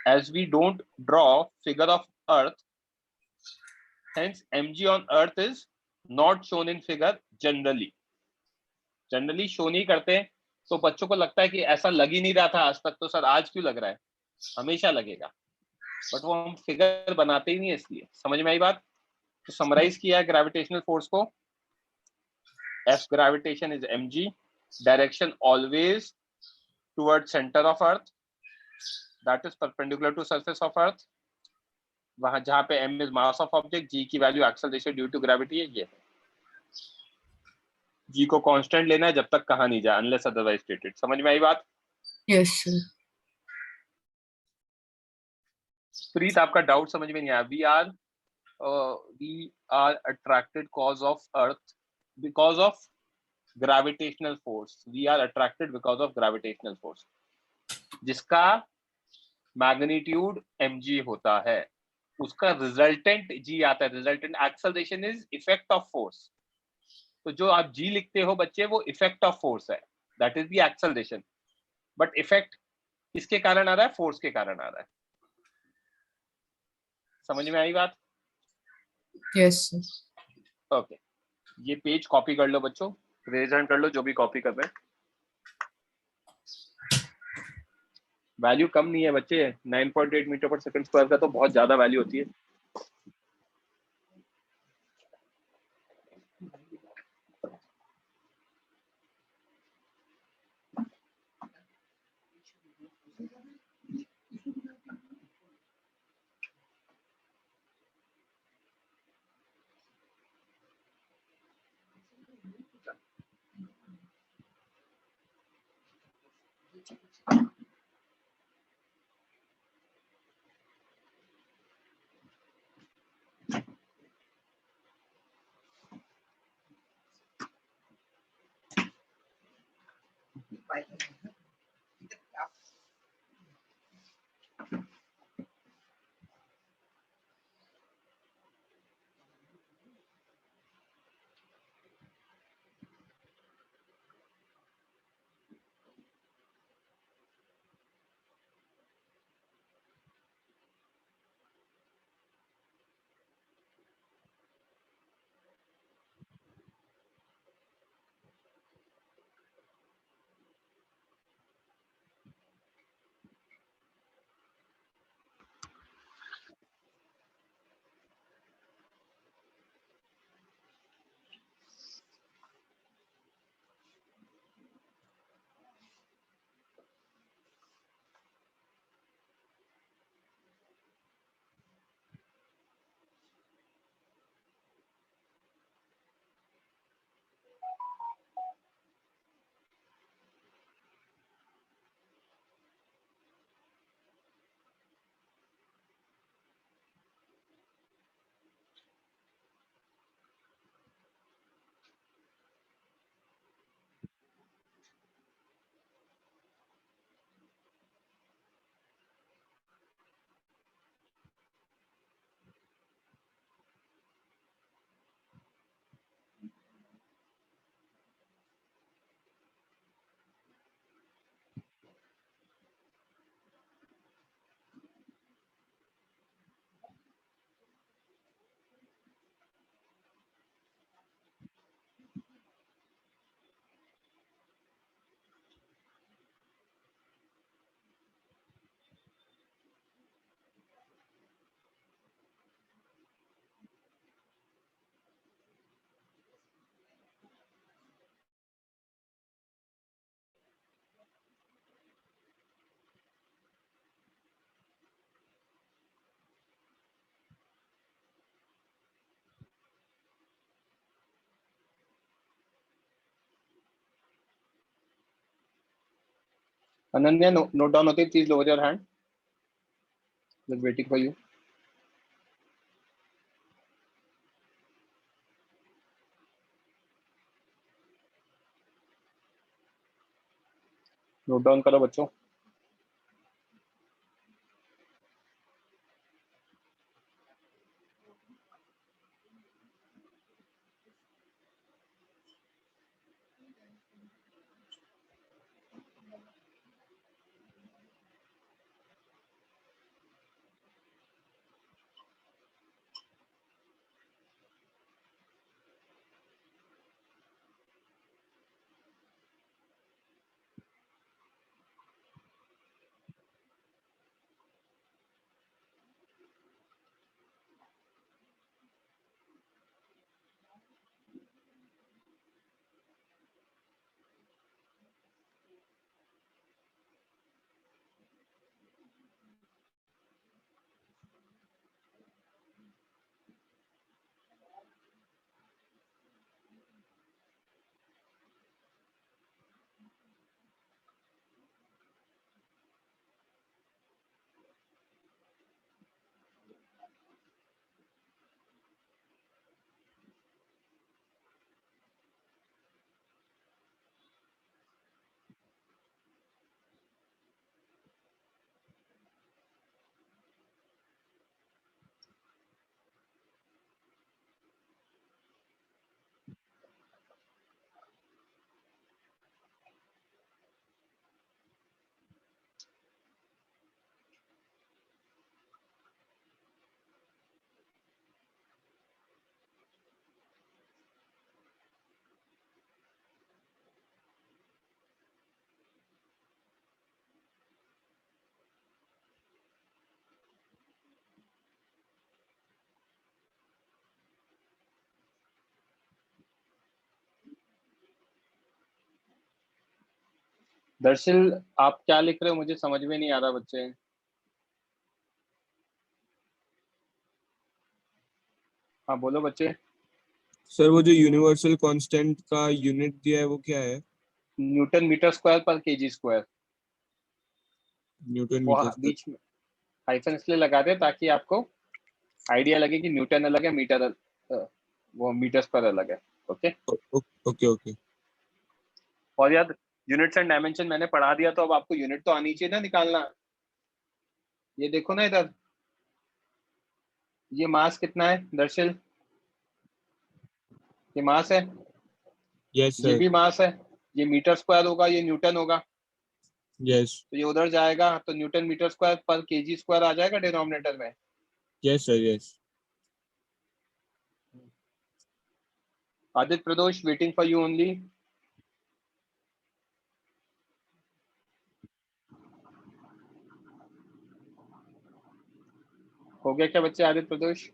As we don't draw figure of earth, hence mg on earth is not shown in figure generally show नहीं करते। तो बच्चों को लगता है कि ऐसा लग ही नहीं रहा था आज तक, तो सर आज क्यों लग रहा है? हमेशा लगेगा, बट वो हम फिगर बनाते ही नहीं है इसलिए। समझ में आई बात? तो समराइज किया है ग्रेविटेशनल फोर्स को। F gravitation is mg, direction always towards center of earth, that is perpendicular to surface of earth। वहां जहां पे m is mass of object, g की value acceleration due to gravity है, ये g को constant लेना है जब तक कहा नहीं जाए, unless otherwise stated। समझ में आई बात? Yes sir. प्रीत, आपका डाउट समझ में नहीं आया? We are attracted cause of earth because of gravitational force। we are attracted because of gravitational force, जिसका मैग्नीट्यूड mg होता है, उसका रिजल्टेंट g आता है। Resultant acceleration is effect of force. तो जो आप g लिखते हो बच्चे, वो इफेक्ट ऑफ फोर्स है, that is the acceleration. But effect किसके कारण आ रहा है? फोर्स के कारण आ रहा है। समझ में आई बात? Yes sir. ओके, ये पेज कॉपी कर लो बच्चों, रेज हैंड कर लो जो भी कॉपी कर रहे हैं। वैल्यू कम नहीं है बच्चे, 9.8 मीटर पर सेकंड स्क्वायर का तो बहुत ज्यादा वैल्यू होती है। अनन्या, नोट डाउन होती, please lower your hand, just waiting for you. Note down करो बच्चों। दर्शिल, आप क्या लिख रहे हो, मुझे समझ में नहीं आ रहा बच्चे। हाँ बोलो बच्चे। सर वो जो यूनिवर्सल कांस्टेंट का यूनिट दिया है वो क्या है? न्यूटन मीटर स्क्वायर पर केजी स्क्वायर। न्यूटन वो मीटर स्क्वायर। बीच में हाइफन इसलिए लगा दे ताकि आपको आइडिया लगे कि न्यूटन अलग है, वो मीटर स्क्वायर अलग है। ओके। Okay okay. और यार, यूनिट्स एंड डायमेंशन मैंने पढ़ा दिया, तो अब आपको यूनिट तो आनी चाहिए ना निकालना। ये देखो ना इधर, ये मास कितना है दर्शिल? ये मास है, यस ये सर। भी मास है। ये मीटर स्क्वायर होगा, ये न्यूटन होगा। यस। तो ये उधर जाएगा तो न्यूटन मीटर स्क्वायर पर केजी स्क्वायर आ जाएगा डिनोमिनेटर में। Yes sir. Yes. Aditya Pradosh, waiting for you only. हो गया क्या बच्चे, आदित्य प्रदोष?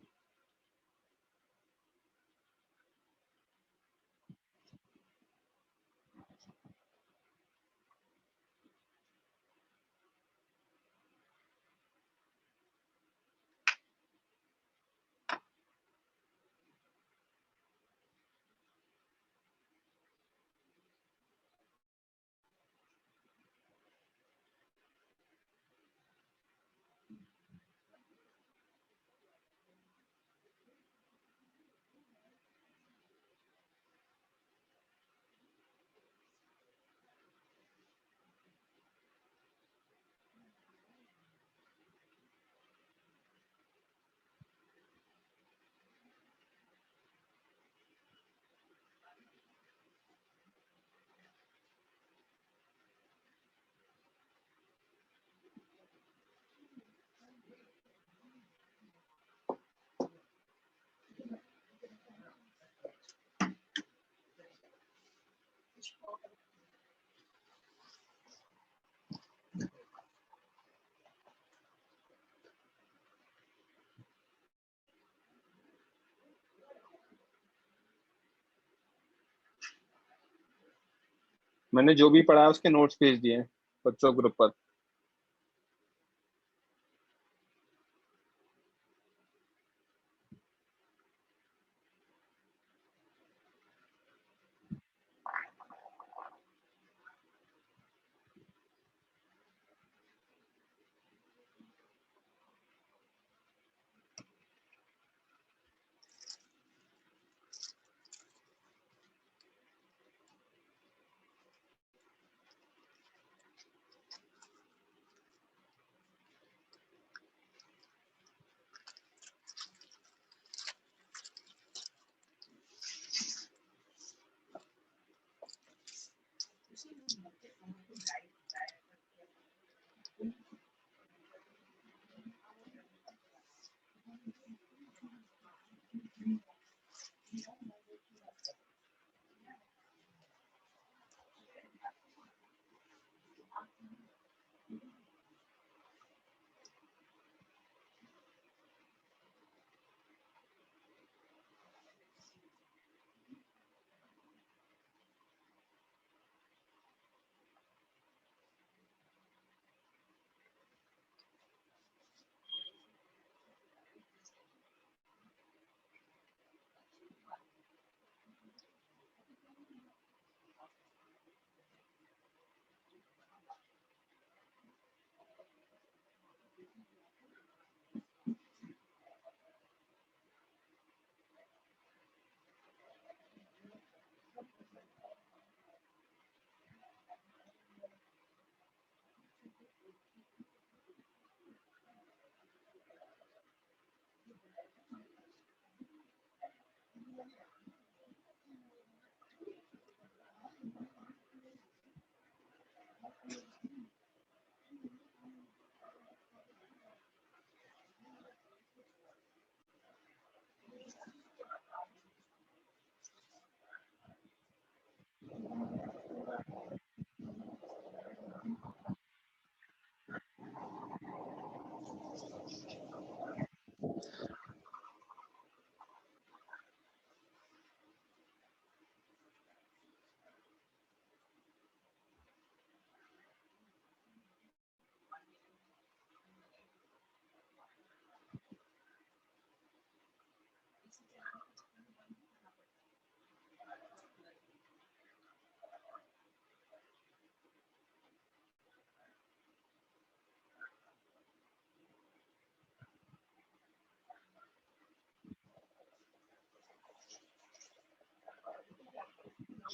मैंने जो भी पढ़ा है उसके नोट्स भेज दिए हैं बच्चों ग्रुप पर।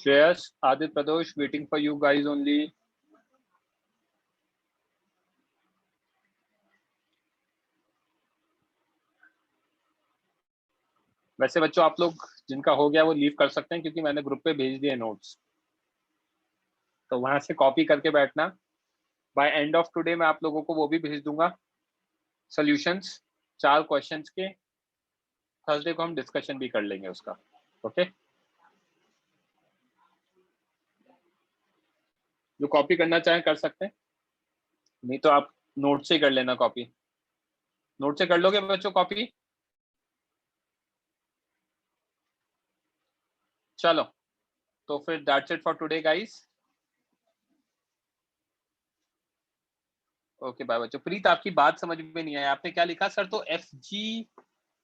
Shreyas, Adit, Pradosh, waiting for you guys only. वैसे बच्चों आप लोग जिनका हो गया वो लीव कर सकते हैं क्योंकि मैंने ग्रुप पे भेज दिए नोट्स, तो वहां से कॉपी करके बैठना। बाय एंड ऑफ टुडे मैं आप लोगों को वो भी भेज दूंगा, सॉल्यूशंस 4 क्वेश्चंस के। थर्सडे को हम डिस्कशन भी कर लेंगे उसका। ओके, जो कॉपी करना चाहें कर सकते हैं, नहीं तो आप नोट से कर लेना कॉपी। नोट से कर लोगे बच्चों कॉपी? चलो तो फिर that's it for today guys. Okay bye बच्चों। प्रीत आपकी बात समझ में नहीं आया, आपने क्या लिखा सर? तो FG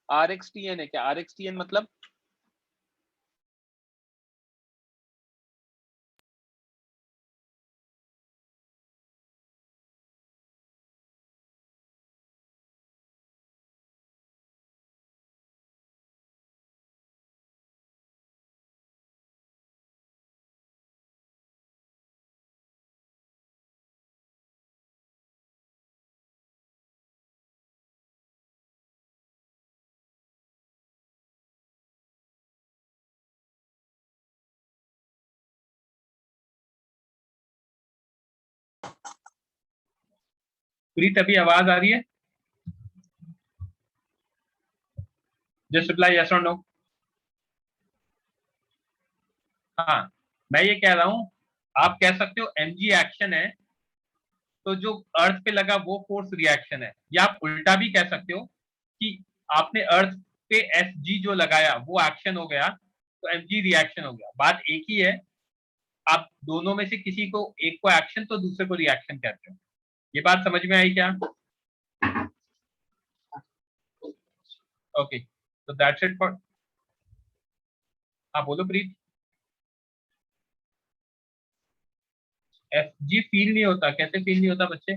RxTN है क्या? RxTN मतलब प्रीत अभी आवाज आ रही है? जस्ट रिप्लाई यस और नो। हाँ, मैं ये कह रहा हूं, आप कह सकते हो mg एक्शन है तो जो अर्थ पे लगा वो फोर्स रिएक्शन है, या आप उल्टा भी कह सकते हो कि आपने अर्थ पे Fg जो लगाया वो एक्शन हो गया तो mg रिएक्शन हो गया। बात एक ही है, आप दोनों में से किसी को, एक को एक्शन तो दूसरे को रिएक्शन कहते हो। ये बात समझ में आई क्या? ओके, तो दैट्स इट फॉर। हाँ बोलो प्रीत। Fg फील नहीं होता? कैसे फील नहीं होता बच्चे?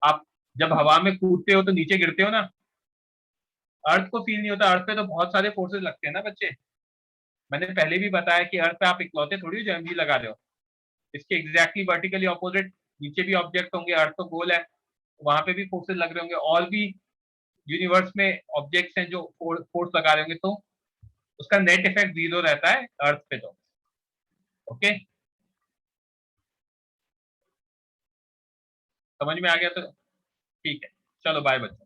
आप जब हवा में कूदते हो तो नीचे गिरते हो ना, अर्थ को फील नहीं होता। अर्थ पे तो बहुत सारे फोर्सेस लगते हैं ना बच्चे। मैंने पहले भी बताया कि अर्थ पे आप इकलौते थोड़ी हो जो mg लगा रहे हो, इसके एग्जैक्टली वर्टिकली ऑपोजिट नीचे भी ऑब्जेक्ट होंगे। अर्थ तो गोल है, वहां पे भी फोर्सेस लग रहे होंगे, और भी यूनिवर्स में ऑब्जेक्ट्स हैं जो फोर्स लगा रहे होंगे, तो उसका नेट इफेक्ट 0 रहता है अर्थ पे। तो ओके, समझ में आ गया? तो ठीक है, चलो बाय बच्चों।